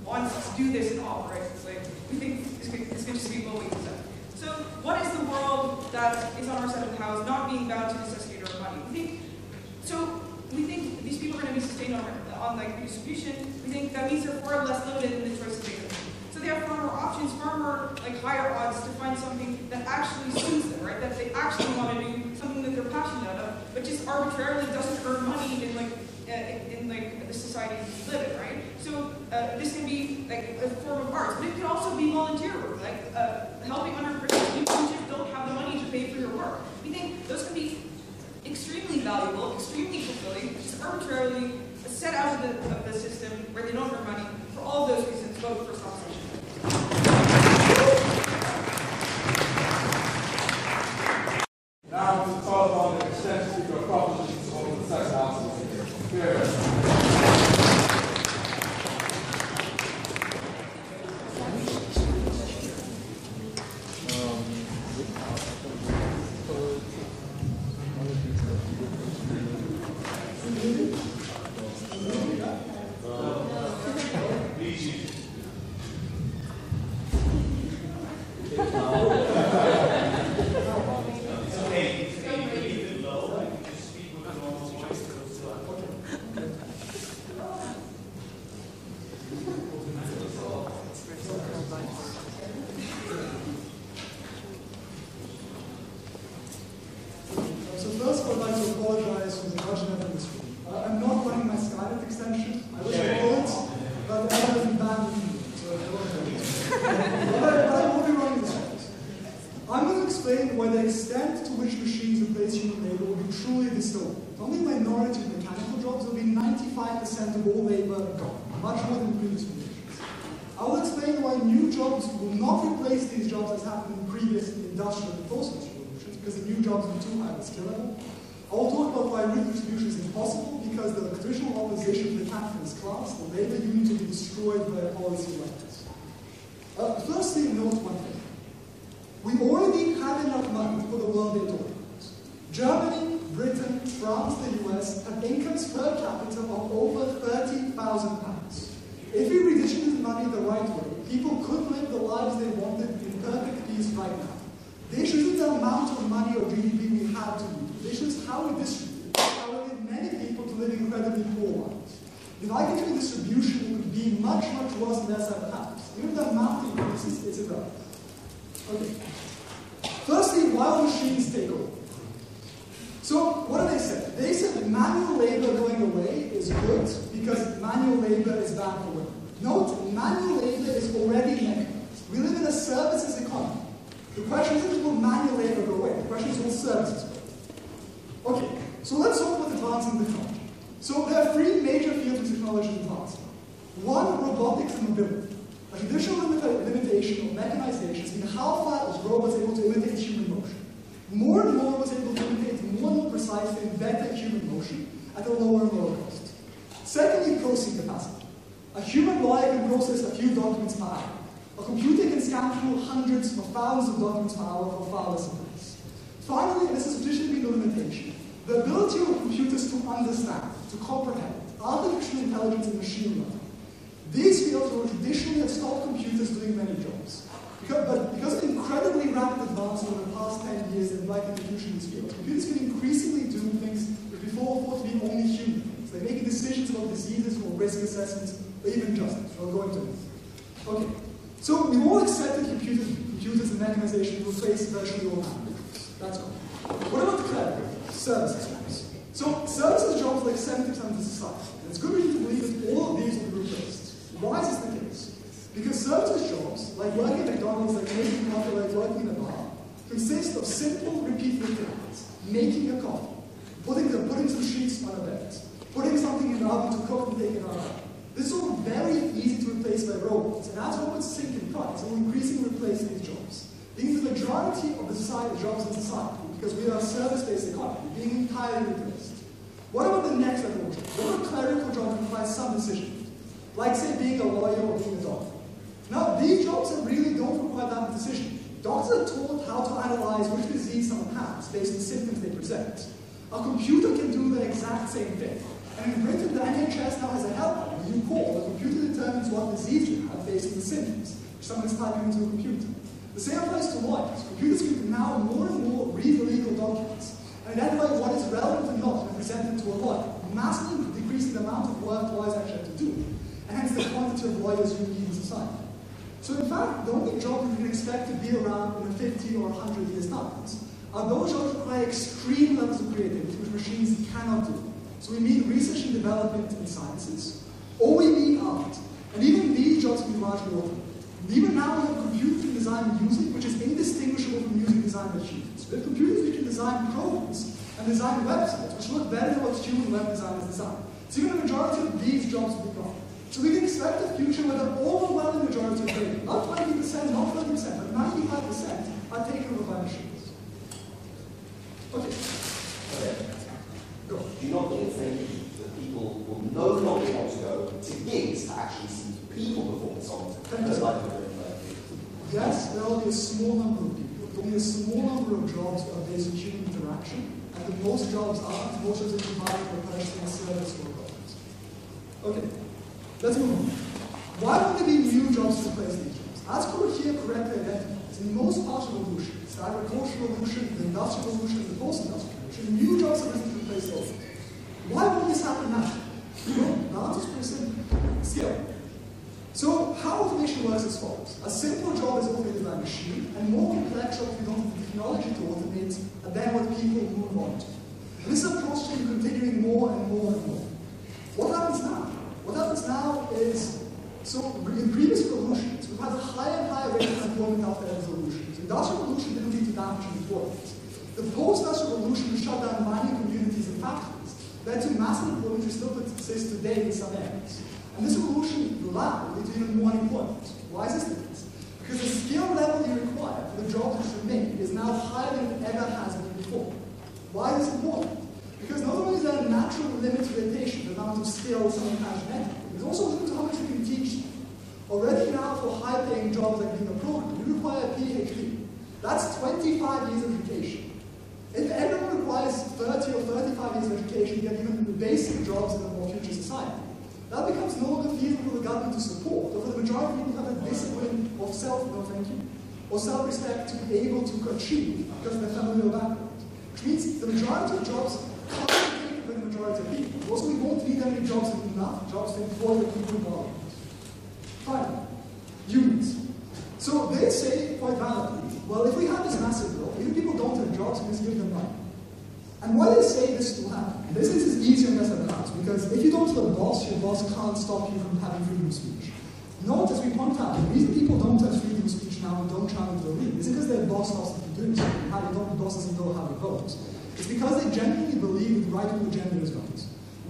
G: want to do this and all, right? It's like we think this could just be what we accept. So what is the world that is on our side of the house, not being bound to necessity or money? We think these people are going to be sustained on redistribution. We think that means they're far less loaded in the choices they make. So they have far more options, far more higher odds to find something that actually suits them, right? That they actually want to do, something that they're passionate about, but just arbitrarily doesn't earn money in the society we live in, right? So this can be a form of art, but it can also be volunteer work, helping underprivileged people who just don't have the money to pay for your work. We think those can be extremely valuable, extremely fulfilling, just arbitrarily set out of the system where they don't earn money. For all of those reasons, vote for compensation.
A: Now to talk about the extension of propositions over the sex houses. Here.
E: Of all labor gone, much more than previous generations. I will explain why new jobs will not replace these jobs as happened in previous industrial and post-industrial revolutions, because the new jobs are too high of a skill level. I will talk about why redistribution is impossible, because the traditional opposition to the capitalist class, the labor union, will be destroyed by a policy like this. Firstly, note one thing. We already have enough money for the world into organize. Germany, Britain, France, the US have incomes per capita of over £30,000. If we redistribute the money the right way, people could live the lives they wanted in perfect peace right now. The issue isn't the amount of money or GDP we have to use. The issue is how we distribute it. How we get many people to live incredibly poor lives. If I get to a distribution, it would be much, much worse than less ever happens. Even the amount increases, it's irrelevant. Okay. Firstly, why will machines take over? So, what do they say? They said that manual labor going away is good because manual labor is bad for women. Note, manual labor is already mechanized. We live in a services economy. The question isn't will manual labor go away? The question is will services go away? Okay, so let's talk about advancing technology. So there are three major fields of technology advancing. One, robotics and mobility. A traditional limitation of mechanization has been how far is robots able to imitate human motion. More and more was able to imitate more and more precisely and better human motion at a lower and lower cost. Secondly, processing capacity. A human lawyer can process a few documents per hour. A computer can scan through hundreds or thousands of documents per hour for far less price. Finally, and this has traditionally been the limitation, the ability of computers to understand, to comprehend, artificial intelligence and machine learning. These fields were traditionally have stopped computers doing many jobs. But because of incredibly rapid advances over the past 10 years in like execution in these fields, computers can increasingly do things that before thought to be only human things. They're making decisions about diseases or risk assessments or even justice. I'll go into this. Okay, so we've all accepted computers and mechanization will replace virtually all managers. That's good. What about clever services jobs? So services jobs like 70% of the society. And it's good reason to believe that all of these will be replaced. Why is this the case? Because services jobs, like working at McDonald's, like consist of simple, repeatable things. Making a coffee, putting some sheets on a bed, putting something in the oven to cook and take it out. This is all very easy to replace by robots, and as robots sink in price, it will increasingly replace these jobs. These are the majority of the jobs in society, because we are a service-based economy, being entirely replaced. What about the next level of jobs? What about clerical jobs that require some decision? Like, say, being a lawyer or being a doctor. Now, these jobs that really don't require that decision. Doctors are taught how to analyze which disease someone has based on the symptoms they present. A computer can do the exact same thing. And in Britain, the NHS now has a helpline. When you call, the computer determines what disease you have based on the symptoms, which someone is typing into a computer. The same applies to lawyers. Computers can now more and more read the legal documents and identify what is relevant and not and present it to a lawyer, massively decreasing the amount of work lawyers actually have to do, and hence the quantity of lawyers you need in society. So in fact, the only job you can expect to be around in 50 or 100 years' time are those jobs that require extreme levels of creativity, which machines cannot do. So we need research and development in sciences, or we need art. And even these jobs can be largely automated. Even now we have computers that design music, which is indistinguishable from music design machines. We have computers that can design programs and design websites, which look better than what human web designers design. So even the majority of these jobs will be gone. So we can expect a future where the overwhelming majority of labor, not 20%, not 30%, but 95% are taken over by machines. Okay. Go.
D: Do you not think it's thinking that people will no longer want to go to gigs to actually see people perform songs?
E: Yes, there will be a small number of people. There will be a small number of jobs that are based on human interaction, and the most jobs are provided for purchasing a service or a product. Okay. Let's move on. Why would there be new jobs to replace these jobs? As here correctly identifies, in most parts of the revolution, the agricultural revolution, the industrial revolution, the post-industrial revolution, new jobs are risen to replace those. Why would this happen now? Well, the answer is pretty simple. Skill. So, how automation works as follows. A simple job is automated by a machine, and more complex jobs we don't have the technology to automate, and then what people move on to. And this is a process continuing more and more and more. What happens now? What happens now is, so in previous revolutions, we've had a higher and higher rate of employment after every revolution. The industrial revolution didn't lead to damage in employment. The post-industrial revolution, which shut down mining communities and factories, led to massive employment which still persists today in some areas. And this revolution allowed to even more unemployment. Why is this the case? Because the skill level you require for the jobs which remain is now higher than it ever has been before. Why is this important? Because not only is there a natural limit to limitation, the amount of skills someone has genetically, there's also a limit to how much you can teach them. Already now for high-paying jobs like being a programmer, you require a PhD. That's 25 years of education. If everyone requires 30 or 35 years of education to get even the basic jobs in a more future society, that becomes no longer feasible for the government to support, or for the majority of people who have a discipline of or self-respect to be able to achieve because of their familial background. Which means the majority of jobs can't be taken by the majority of people. Also, we won't need any jobs that enough jobs to employ the people involved. Finally, unions. So they say quite validly, well, if we have this massive growth, even people don't have jobs, we just give them money. And why they say this will happen? This is easier and less advanced, because if you don't have a boss, your boss can't stop you from having freedom of speech. Note, as we point out, the reason people don't have freedom of speech now and don't challenge the lead is because their boss stops them from doing so. How they don't, the boss doesn't know how to vote. It's because they genuinely believe that the right-wing agenda is right.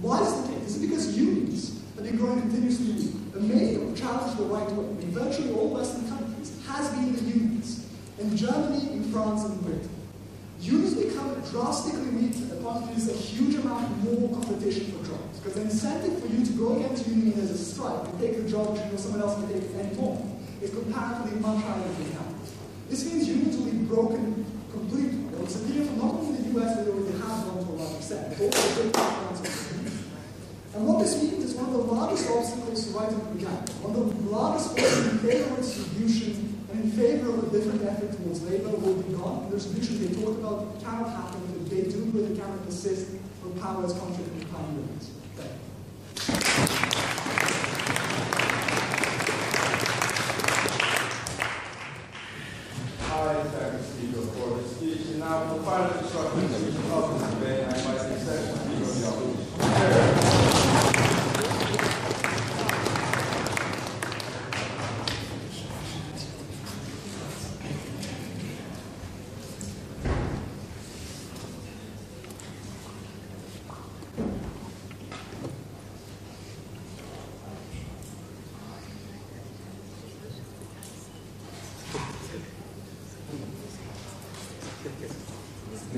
E: Why is the case? Is it because unions have been growing continuously? The main challenge to the right wing in virtually all Western countries has been the unions. In Germany, in France, and in Britain. Unions become drastically weaker upon there's a huge amount more competition for jobs. Because the incentive for you to go against a union as a strike and take the job which you know someone else can take at any moment is comparatively much higher than we have. This means unions will be broken completely. They will disappear from not only the US, they already have gone to a large extent, but also Britain, France, and Germany. And what this means is one of the largest obstacles to right-wing propaganda, one of the largest forces in favor of distribution and in favor of a different effort towards labor will be gone. The distribution they talk about cannot happen if they do, but they cannot persist for power as contrary to the time limits.
A: Hi, thank you, speaker, for the speech. And now, for the final constructive speech of this debate, I invite the executive speaker of the opposition.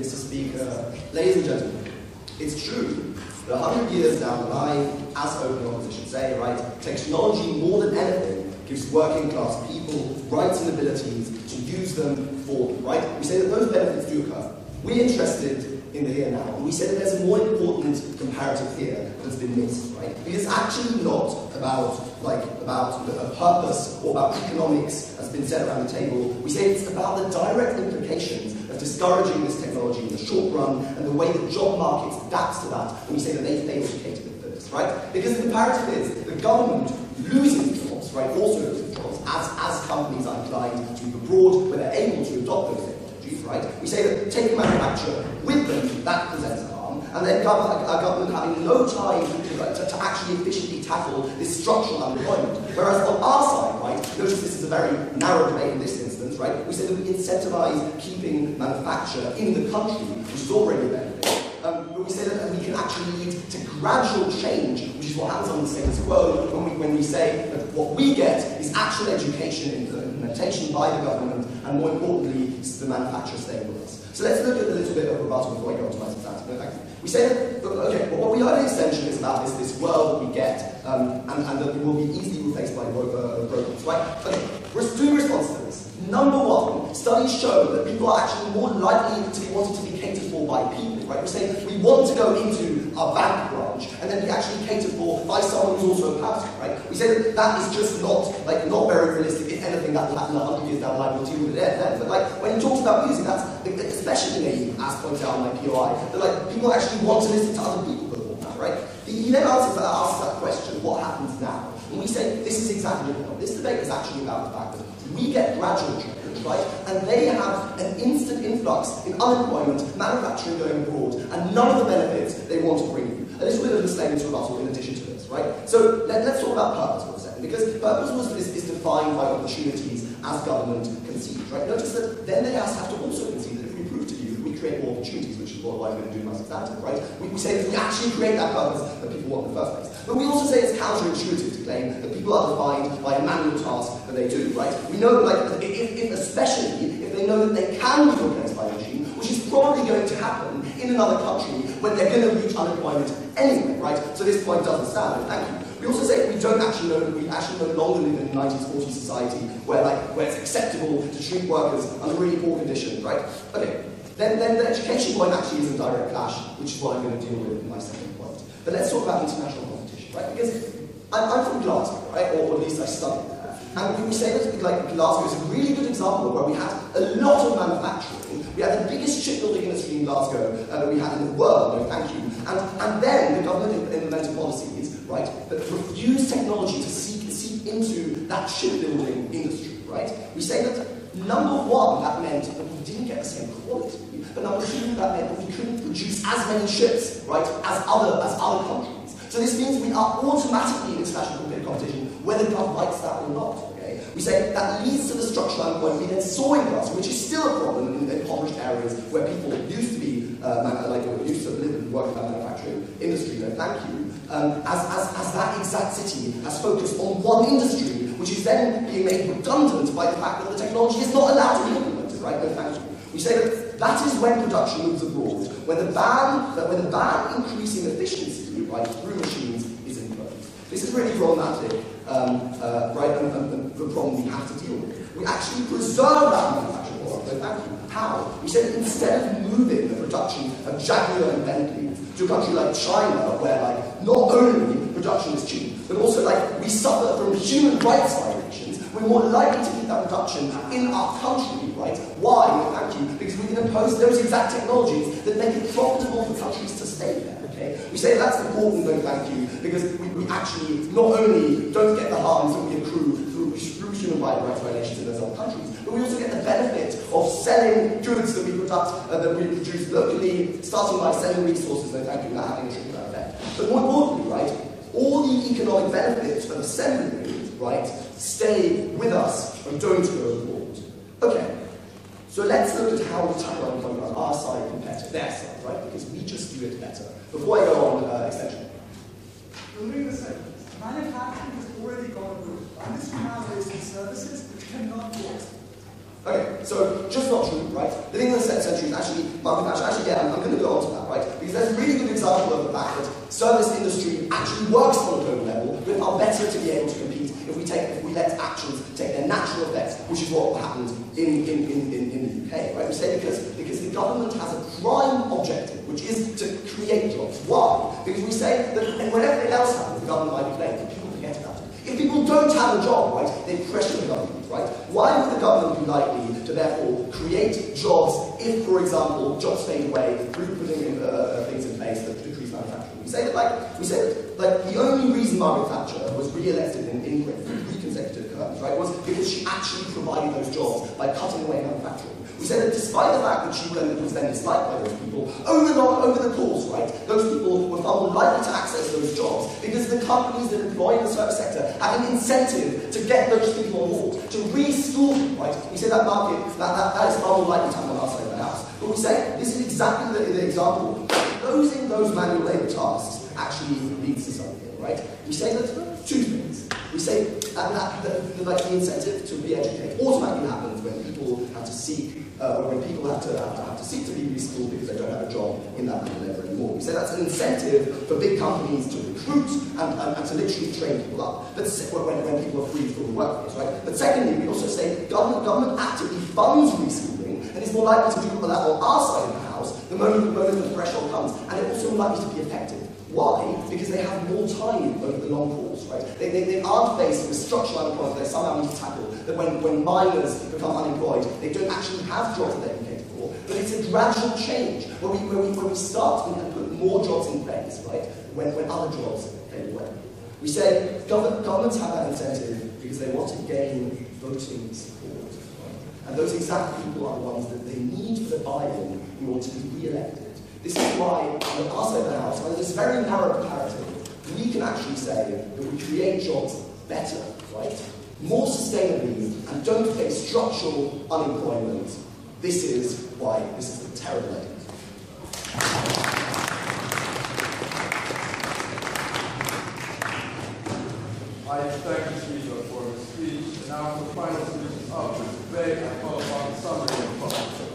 D: Mr. Speaker, ladies and gentlemen, it's true that 100 years down the line, as open opposition say, right, technology more than anything gives working class people rights and abilities to use them for them, right? We say that those benefits do occur. We're interested in the here now, and we say that there's a more important comparative here that's been missed, right? Because it's actually not about a purpose or about economics that's been set around the table. We say it's about the direct implications of discouraging this technology in the short run and the way that job markets adapt to that, and we say that they fail to cater for this, right? Because the comparative is the government loses jobs, right, also loses jobs, as companies are inclined to move abroad where they're able to adopt those technologies, right? We say that taking manufacture with them, that presents a harm, and then our government having no time to actually efficiently tackle this structural unemployment. Whereas on our side, right, notice this is a very narrow debate in this instance, right, we say that we incentivise keeping manufacture in the country, which is already a benefit. But we say that we can actually lead to gradual change, which is what happens on the status quo when we say that what we get is actual education implementation by the government, and more importantly, the manufacturer staying with us. So let's look at a little bit of rebuttal before I go on to my substantive. No, we say that, okay, well, what we heard in extension is about this world that we get, and that it will be easily replaced by robots, right? Okay, doing response to this. Number one, studies show that people are actually more likely to be wanted to be catered for by people, right? We're saying we want to go into our bank branch and then be actually catered for by someone who's also a person, right? We say that that is just not very realistic. If anything, that will happen 100 years down the line, we'll deal with it then. But when he talks about music, that's especially me, as pointed out in my POI, that people actually want to listen to other people before that, right? He then asks that question, what happens now? And we say this is exactly the point. This debate is actually about the fact that we get gradual change, right? And they have an instant influx in unemployment, manufacturing going abroad, and none of the benefits they want to bring you. A little bit of a disclaimer to rebuttal in addition to this, right? So let's talk about purpose for a second, because purpose is defined by opportunities as government concedes, right? Notice that then they have to also concede that if we prove to you that we create more opportunities, which is what I'm going to do in my substantive, right? We say that we actually create that purpose that people want in the first place. But we also say it's counterintuitive to claim that people are defined by a manual task that they do, right? We know that, especially if they know that they can be replaced by a machine, which is probably going to happen in another country when they're going to reach unemployment anyway, right? So this point doesn't stand. Thank you. We also say we actually no longer live in a 1940s society where it's acceptable to treat workers under really poor conditions, right? Okay. Then the education point actually is a direct clash, which is what I'm going to deal with in my second point. But let's talk about international competition, right? Because I'm from Glasgow, right? Or at least I studied there. And we say that Glasgow is a really good example where we had a lot of manufacturing. We had the biggest shipbuilding industry in Glasgow that we had in the world, no thank you. And then the government implemented policies, right, that used technology to seek into that shipbuilding industry, right? We say that number one, that meant that we didn't get the same quality. But number two, that meant that we couldn't produce as many ships, right, as other countries. So this means we are automatically in international competition, whether God likes that or not. Okay? We say that leads to the structural unemployment we then saw in Glasgow, which is still a problem in impoverished areas where people used to be used to live and work in the manufacturing industry. No, thank you. As that exact city has focused on one industry, which is then being made redundant by the fact that the technology is not allowed to be implemented. Right? No, thank you. We say that is when production moves abroad, when the ban increasing efficiency, right, through machines is imposed. This is really problematic, right, and the problem we have to deal with. We actually preserve that manufacturing model. So thank you. How? We say that instead of moving the production of Jaguar and Bentley to a country like China, where not only production is cheap, but also we suffer from human rights violations, we're more likely to keep that production in our country, right? Why? Thank you. Because we can impose those exact technologies that make it profitable for countries to stay there, okay? We say that's important, though, thank you, because we actually not only don't get the harms that we accrue through human rights violations in those other countries, but we also get the benefit of selling goods that we produce locally, starting by selling resources, though, thank you, not having a trickle-down effect. But more importantly, right, all the economic benefits of assembling, right, stay with us and don't go abroad. Okay, so let's look at how we tackle unemployment on our side compared to their side, right, because we just do it better. Before I go on, extension.
E: During the sentence, manufacturing has already gone abroad. Industry now is in services which cannot be exported.
D: Okay, so just not true, right? Living in the century is actually, I'm going to go on to that, right? Because there's a really good example of the fact that service industry actually works on a global level, but are better to be able to compete if we let actions take their natural effects, which is what happened in the UK, right? We say because the government has a prime objective, which is to create jobs. Why? Because we say that when everything else happens, the government might be blamed, but people forget about it. If people don't have a job, right, they pressure the government, right? Why would the government be likely to therefore create jobs if, for example, jobs fade away through putting in, things in place that decrease manufacturing? We say that the only reason Margaret Thatcher was re-elected in England for 3 consecutive terms, right, was because she actually provided those jobs by cutting away manufacturing. We say that despite the fact that she was then disliked by those people, over the course, right, those people were far more likely to access those jobs because the companies that employ in the service sector have an incentive to get those people on board, to reschool them, right? We say that market, that is far more likely to happen on our side of the house. But we say this is exactly the example. Closing those manual labour tasks actually leads to something, right? We say that 2 things. We say that the incentive to re-educate automatically happens when people have to seek, or when people have to seek to be reschooled because they don't have a job in that manual labour anymore. We say that's an incentive for big companies to recruit and to literally train people up. But when people are free from the workforce, right? But secondly, we also say government actively funds reschooling and is more likely to do that on our side of the house the moment the threshold comes, and it's also likely to be effective. Why? Because they have more time over the long course, right? They aren't faced with structural unemployment they somehow need to tackle, that when miners become unemployed, they don't actually have jobs that they're educated for. But it's a gradual change where we start and put more jobs in place, right? When other jobs fade away. We say governments have that incentive because they want to gain voting support. Right? And those exact people are the ones that they need for the buy-in in order to be re-elected. This is why, on our side of the house, under this very narrow comparative, we can actually say that we create jobs better, right? More sustainably, and don't face structural unemployment. This is why this is a terrible idea.
A: I thank the speaker for his speech, and now for the final speech of the debate, I call upon the summary of public.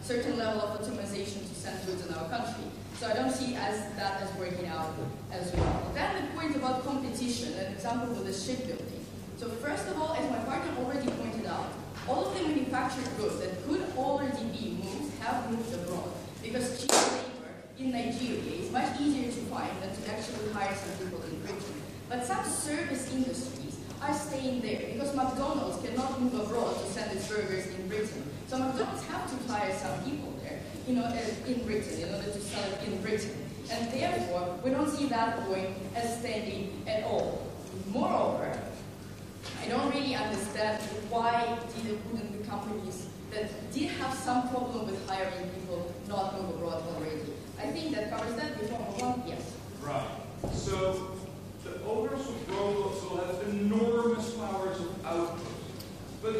H: certain level of automation to send goods in our country. So I don't see that as working out as well. Then the point about competition, an example with the shipbuilding. So first of all, as my partner already pointed out, all of the manufactured goods that could already be moved have moved abroad because cheap labor in Nigeria is much easier to find than to actually hire some people in Britain. But some service industries are staying there because McDonald's cannot move abroad to send its burgers in Britain. So McDonald's have to hire some people there, in Britain, in order to sell it in Britain. And therefore, we don't see that going as steady at all. Moreover, I don't really understand why wouldn't the companies that did have some problem with hiring people not move abroad already. I think that covers that. Before we move on, yes.
B: Right. So the owners of robots will have enormous powers of output. But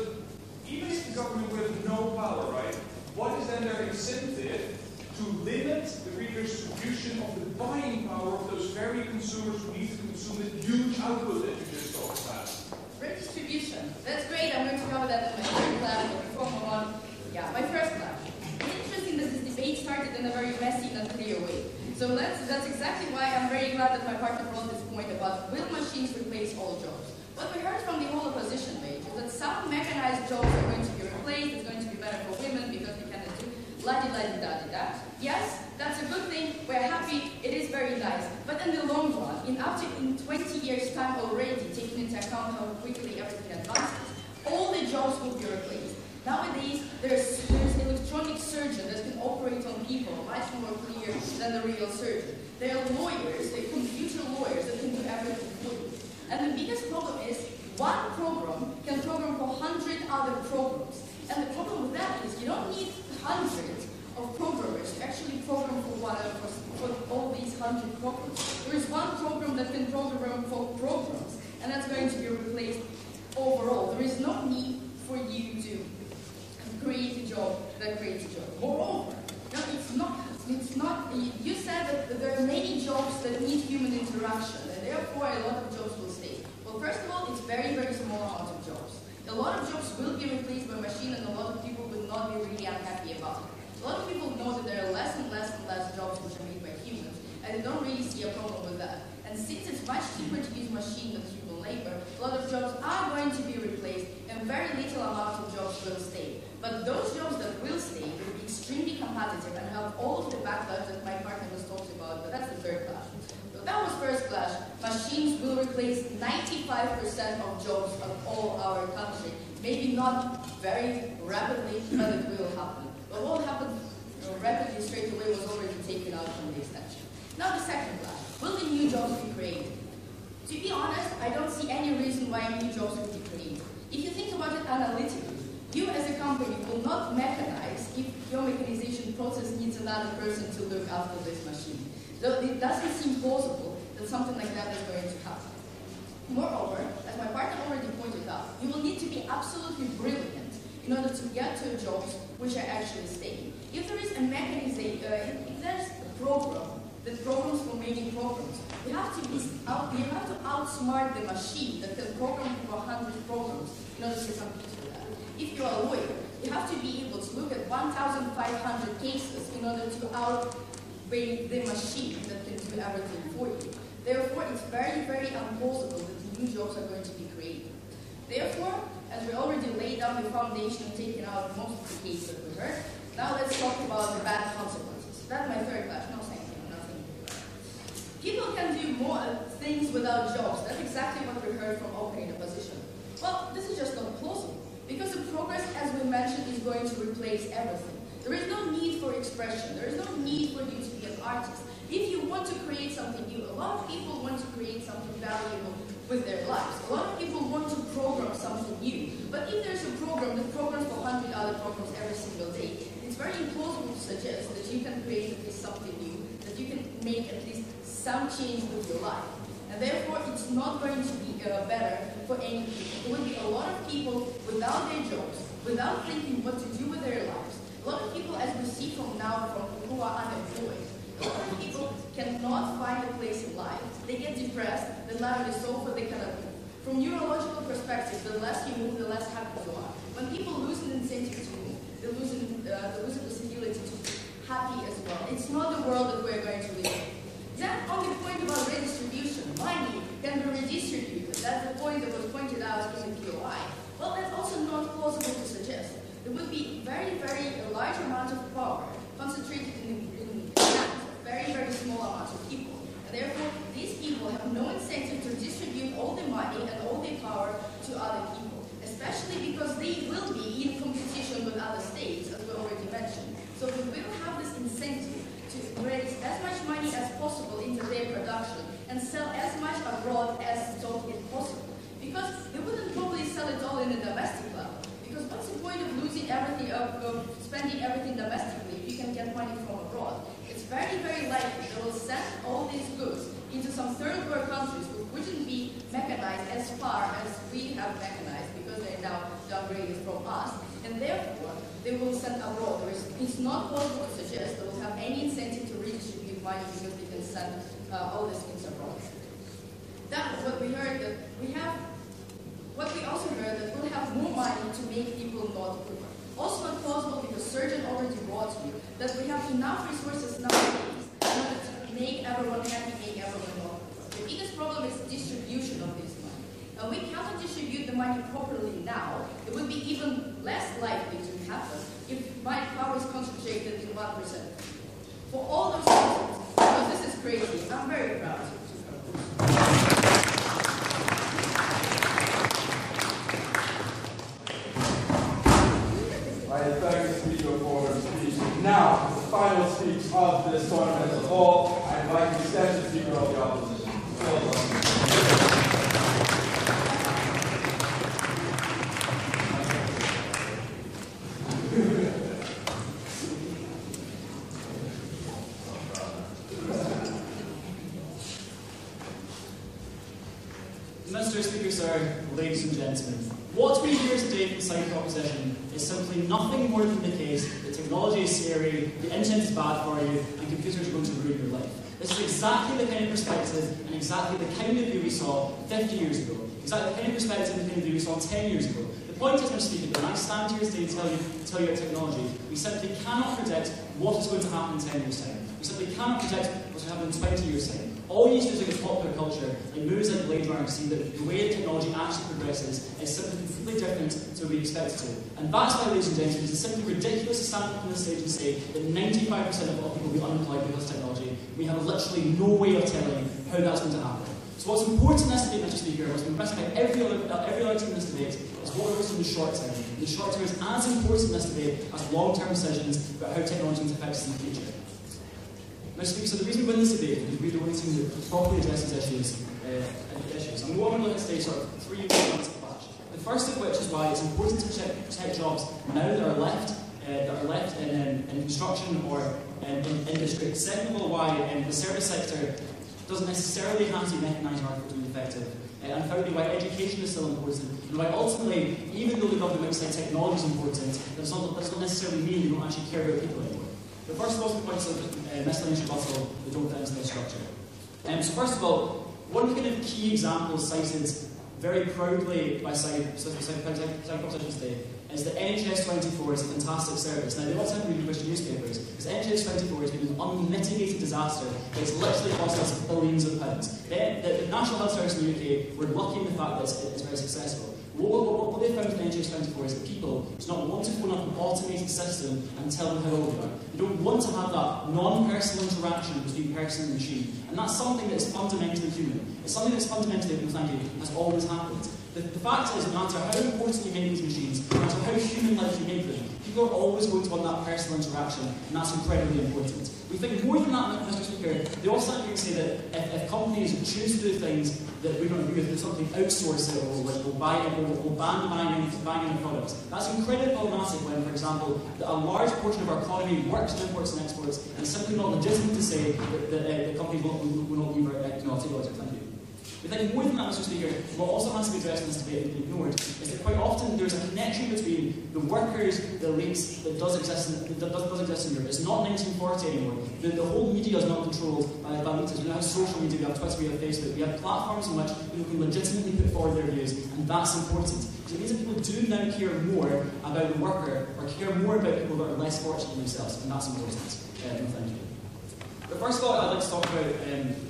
B: even if the government will have no power, right, what is then their incentive to limit the redistribution of the buying power of those very consumers who need to consume the huge output that you just talked about?
H: Redistribution. That's great. I'm going to cover that in my third class. But before So that's exactly why I'm very glad that my partner brought this point about will machines replace all jobs. What we heard from the whole opposition wage is that some mechanized jobs are going to be replaced, it's going to be better for women because we cannot do la-di-la-di-da-di-da. Yes, that's a good thing, we're happy, it is very nice. But in the long run, in 20 years' time already, taking into account how quickly everything advances, all the jobs will be replaced. Nowadays, there's electronic surgeon that can operate on people much more clear than the real surgeon. There are lawyers, there are computer lawyers that can do everything for you. And the biggest problem is one program can program for 100 other programs. And the problem with that is you don't need hundreds of programmers to actually program for all these 100 programs. There is one program that can program for programs, and that's going to be replaced overall. There is no need for you to create a job that creates a job. Moreover, no, it's not, you said that there are many jobs that need human interaction, and therefore a lot of jobs will stay. Well, first of all, it's very, very small amount of jobs. A lot of jobs will be replaced by machine, and a lot of people will not be really unhappy about it. A lot of people know that there are less and less and less jobs which are made by humans, and they don't really see a problem with that. And since it's much cheaper to use machine than human labor, a lot of jobs are going to be replaced, and very little amount of jobs will stay. But those jobs that will stay will be extremely competitive and have all of the backlash that my partner was talking about, but that's the third clash. So that was first clash. Machines will replace 95% of jobs of all our country. Maybe not very rapidly, but it will happen. But what happened rapidly straight away was already taken out from the extension. Now the second clash. Will the new jobs be created? To be honest, I don't see any reason why new jobs will be created. If you think about it analytically, you as a company will not mechanize if your mechanization process needs another person to look after this machine. So it doesn't seem plausible that something like that is going to happen. Moreover, as my partner already pointed out, you will need to be absolutely brilliant in order to get to jobs which are actually staying. If there is a mechanization, if there's a program that programs for many programs, you have to outsmart the machine that can program for 100 programs in order to compete with that. If you're a lawyer, you have to be able to look at 1,500 cases in order to outweigh the machine that can do everything for you. Therefore, it's very, very implausible that new jobs are going to be created. Therefore, as we already laid down the foundation and taken out most of the cases that we heard, now let's talk about the bad consequences. That's my third clash. No, thank you. Nothing. People can do more things without jobs. That's exactly what we heard from opening opposition. Well, this is just not plausible. Because the progress, as we mentioned, is going to replace everything. There is no need for expression. There is no need for you to be an artist. If you want to create something new, a lot of people want to create something valuable with their lives. A lot of people want to program something new. But if there's a program that programs for 100 other programs every single day, it's very implausible to suggest that you can create at least something new, that you can make at least some change with your life. And therefore, it's not going to be better for any people. There will be a lot of people without their jobs, without thinking what to do with their lives. A lot of people, as we see from now, who are unemployed. A lot of people cannot find a place in life. They get depressed, they lie on the sofa, they cannot move. From neurological perspective, the less you move, the less happy you are. When people lose an incentive to move, they lose the possibility to be happy as well. It's not the world that we're going to live in. Then on the point about redistribution, money can be redistributed. That's the point that was pointed out in the POI. Well, that's also not plausible to suggest. There would be very, very large amount of power concentrated in very, very small amount of people. And therefore, these people have no incentive to distribute all the money and all the power to other people, especially because they will be in competition with other states, as we already mentioned. So we will have this incentive to raise as much money as possible into their production and sell as much abroad as totally possible. Because they wouldn't probably sell it all in a domestic level. Because what's the point of losing everything, of spending everything domestically if you can get money from abroad? It's very, very likely they will send all these goods into some third world countries which wouldn't be mechanized as far as we have mechanized because they're now downgraded from us. And therefore, they will send abroad. It's not possible to suggest they will have any incentive to redistribute money because they can send all these things abroad. That was what we heard that we have. What we also heard that we'll have more money to make people not poor. Also not plausible because surgeon already brought you that we have enough resources nowadays in order to everyone happy, make everyone welcome. The biggest problem is distribution of this money. And we cannot distribute the money properly now. It would be even less likely to happen if money power is concentrated in 1%. For all those reasons, because this is crazy, I'm very proud to
A: I thank the speaker for her speech. Now, the final speech of this tournament as a whole, I invite the extension speaker of the opposition.
I: Mr. Speaker, sir, ladies and gentlemen, what we hear today from the side proposition is simply nothing more than the case that technology is scary, the internet is bad for you, and computers are going to ruin your life. This is exactly the kind of perspective and exactly the kind of view we saw 50 years ago, exactly the kind of perspective and the kind of view we saw 10 years ago. The point is, Mr. Speaker, that when I stand here today to tell you about technology, we simply cannot predict what is going to happen in 10 years' time. We simply cannot predict what's going to happen in 20 years' time. All you need to do is look at popular culture, like movies like Blade Runner, to see that the way technology actually progresses is simply completely different to what we expect it to. And that's why, ladies and gentlemen, it's simply ridiculous to stand up on the stage and say that 95% of all people will be unemployed because of technology. We have literally no way of telling how that's going to happen. So what's important in this debate, Mr. Speaker, what's been pressed by every other team in this debate, is what goes in the short term. The short term is as important in this debate as long-term decisions about how technology affects us in the future. Now, Speaker, so the reason we win this debate is we're the only team that properly addresses issues. And we want to look at today sort of three points of clash. The first of which is why it's important to protect jobs now that are left in construction or in industry. Second of all, why the service sector doesn't necessarily have to be recognised or to be effective. And thirdly, why education is still important, and why ultimately, even though the government might say technology is important, that doesn't necessarily mean you don't actually care about people anymore. The first of all, some points of miscellaneous rebuttal that don't fit into this structure. So first of all, one of the kind of key examples cited very proudly by side propositions today is that NHS 24 is a fantastic service. Now, they also have to read Christian newspapers, because NHS 24 has been an unmitigated disaster. It's literally cost us billions of pounds. The National Health Service in the UK, we're lucky in the fact that it's very successful. What they found with NHS 24 is that people do not want to phone up an automated system and tell them how old they are. They don't want to have that non-personal interaction between person and machine. And that's something that is fundamentally human. It's something that's fundamentally, has always happened. The fact is, no matter how important you make these machines, no matter how human-like you make them, people are always going to want that personal interaction, and that's incredibly important. We think more than that, Mr. Speaker, they also have to say that if companies choose to do things that we don't agree with, there's something outsource it, or we'll ban buying in products. That's incredibly problematic when, for example, a large portion of our economy works in imports and exports, and it's simply not legitimate to say that companies will not leave our technology. Thank you. We think more than that, Mr. Speaker, what also has to be addressed in this debate and ignored is that quite often there's a connection between the workers, the elites that does exist in Europe. It's not 1940 anymore. The whole media is not controlled by elites. We now have social media, we have Twitter, we have Facebook, we have platforms in which people can legitimately put forward their views, and that's important. So it means that people do now care more about the worker, or care more about people that are less fortunate than themselves, and that's important. Thank you. But first of all, I'd like to talk about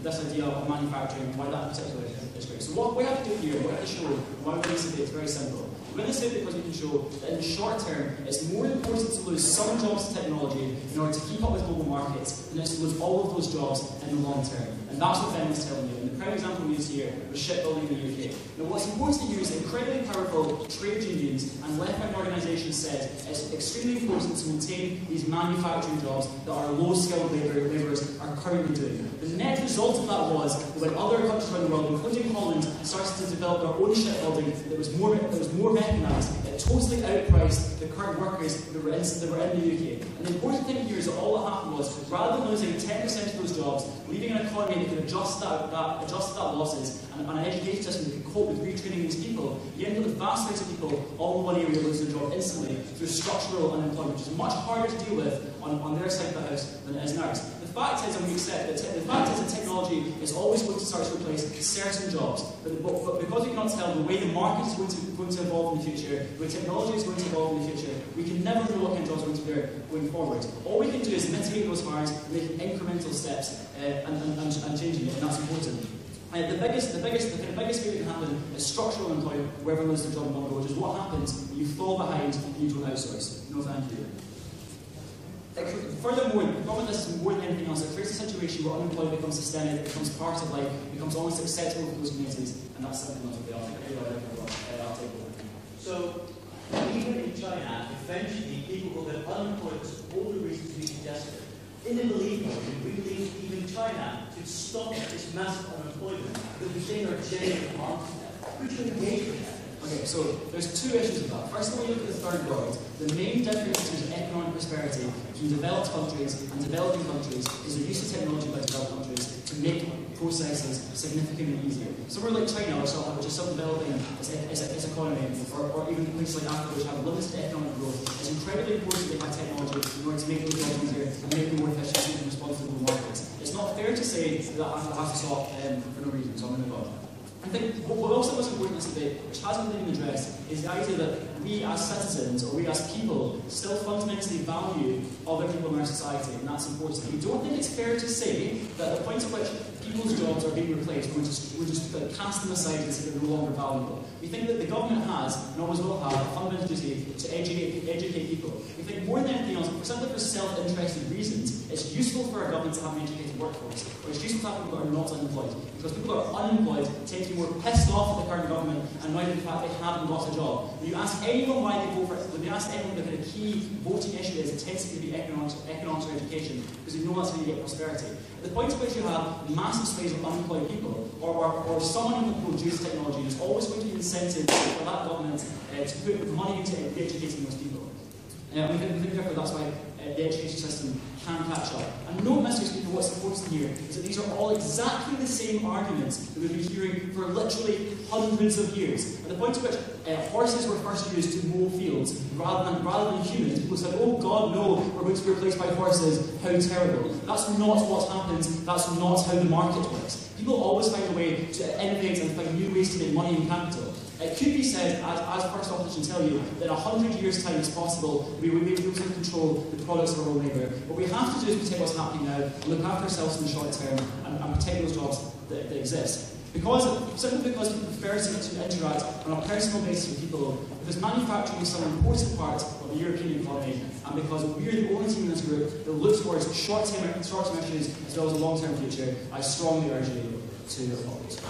I: this idea of manufacturing and why that particular is great. So what we have to do here, what we have to show, why we this debate, it's very simple. We win this debate because we can show that in the short term, it's more important to lose some jobs to technology in order to keep up with global markets than it's to lose all of those jobs in the long term. And that's what Ben was telling you. And the prime example we use here was shipbuilding in the UK. Now, what's important to use incredibly powerful trade unions and left-wing organisations said it's extremely important to maintain these manufacturing jobs that our low-skilled labourers are currently doing. The net result of that was that when other countries around the world, including Holland, started to develop their own shipbuilding that was more mechanized, it totally outpriced the current workers that were in the UK. And the important thing here is that all that happened was, rather than losing 10% of those jobs, leaving an economy that could adjust that losses and an education system that could cope with retraining these people, you end up with vastly say to people, all the money will lose their job instantly through structural unemployment, which is much harder to deal with on their side of the house than it is in ours. The fact is, and we accept that the fact is that technology is always going to start to replace certain jobs. But because we cannot tell the way the market is going to evolve in the future, the way technology is going to evolve in the future, we can never know what kind of jobs are going to be there going forward. All we can do is mitigate those harms, making incremental steps and changing it, and that's important. The biggest way that can happen is structural unemployment, where everyone loses their job in one go, which is what happens when you fall behind and you don't outsource. No, thank you. Furthermore, the problem with this is more than anything else, it creates a situation where unemployment becomes systemic, it becomes part of life, it becomes almost acceptable for those communities, and that's something that I'll take over.
F: So, even in China, eventually people will get unemployed for all the reasons we suggested. In the belief motion, we believe even China should stop this massive unemployment because we think they're genuine harms to them. Could you engage with that?
I: Okay, so there's two issues with that. First of all, you look at the third world. The main difference between economic prosperity between developed countries and developing countries is the use of technology by developed countries to make processes significantly easier. Somewhere like China, which is still developing its economy, or even places like Africa, which have limited economic growth, it's incredibly important that they have technology in order to make those jobs easier and make them more efficient and responsive to the markets. It's not fair to say that has to stop for no reason, so I'm going to go on. I think what also was important in this debate, which hasn't been addressed, is the idea that we as citizens, or we as people, still fundamentally value other people in our society, and that's important. We don't think it's fair to say that the point at which people's jobs are being replaced, we're just cast them aside and say they're no longer valuable. We think that the government has, and always will have, a fundamental duty to educate people. We think more than anything else, simply for self-interested reasons, it's useful for our government to have an educated workforce, or it's useful to have people who are not unemployed. Because people who are unemployed tend to be more pissed off at the current government and annoyed at the fact they haven't got a job. When you ask anyone why they vote for it, when you ask anyone what the kind of key voting issue is, it tends to be economics or education, because you know that's how you get prosperity. At the point at which you have massive swathes of unemployed people, or someone who can produce technology, there's always going to be incentive for that government to put money into educating those people. We think therefore that's why the education system can catch up. And note, Mr. Speaker, what's important here is that these are all exactly the same arguments that we've been hearing for literally hundreds of years. At the point at which horses were first used to mow fields rather than humans, people said, oh God, no, we're going to be replaced by horses, how terrible. That's not what happens, that's not how the market works. People always find a way to innovate and find new ways to make money and capital. It could be said, as first officers can tell you, that in 100 years' time it's possible we will be able to control the products of our own labour. What we have to do is protect what's happening now, and look after ourselves in the short term, and protect those jobs that exist. Simply because people prefer to interact on a personal basis with people, because manufacturing is such an important part of the European economy, and because we're the only team in this group that looks towards short-term issues as well as a long-term future, I strongly urge you to oppose.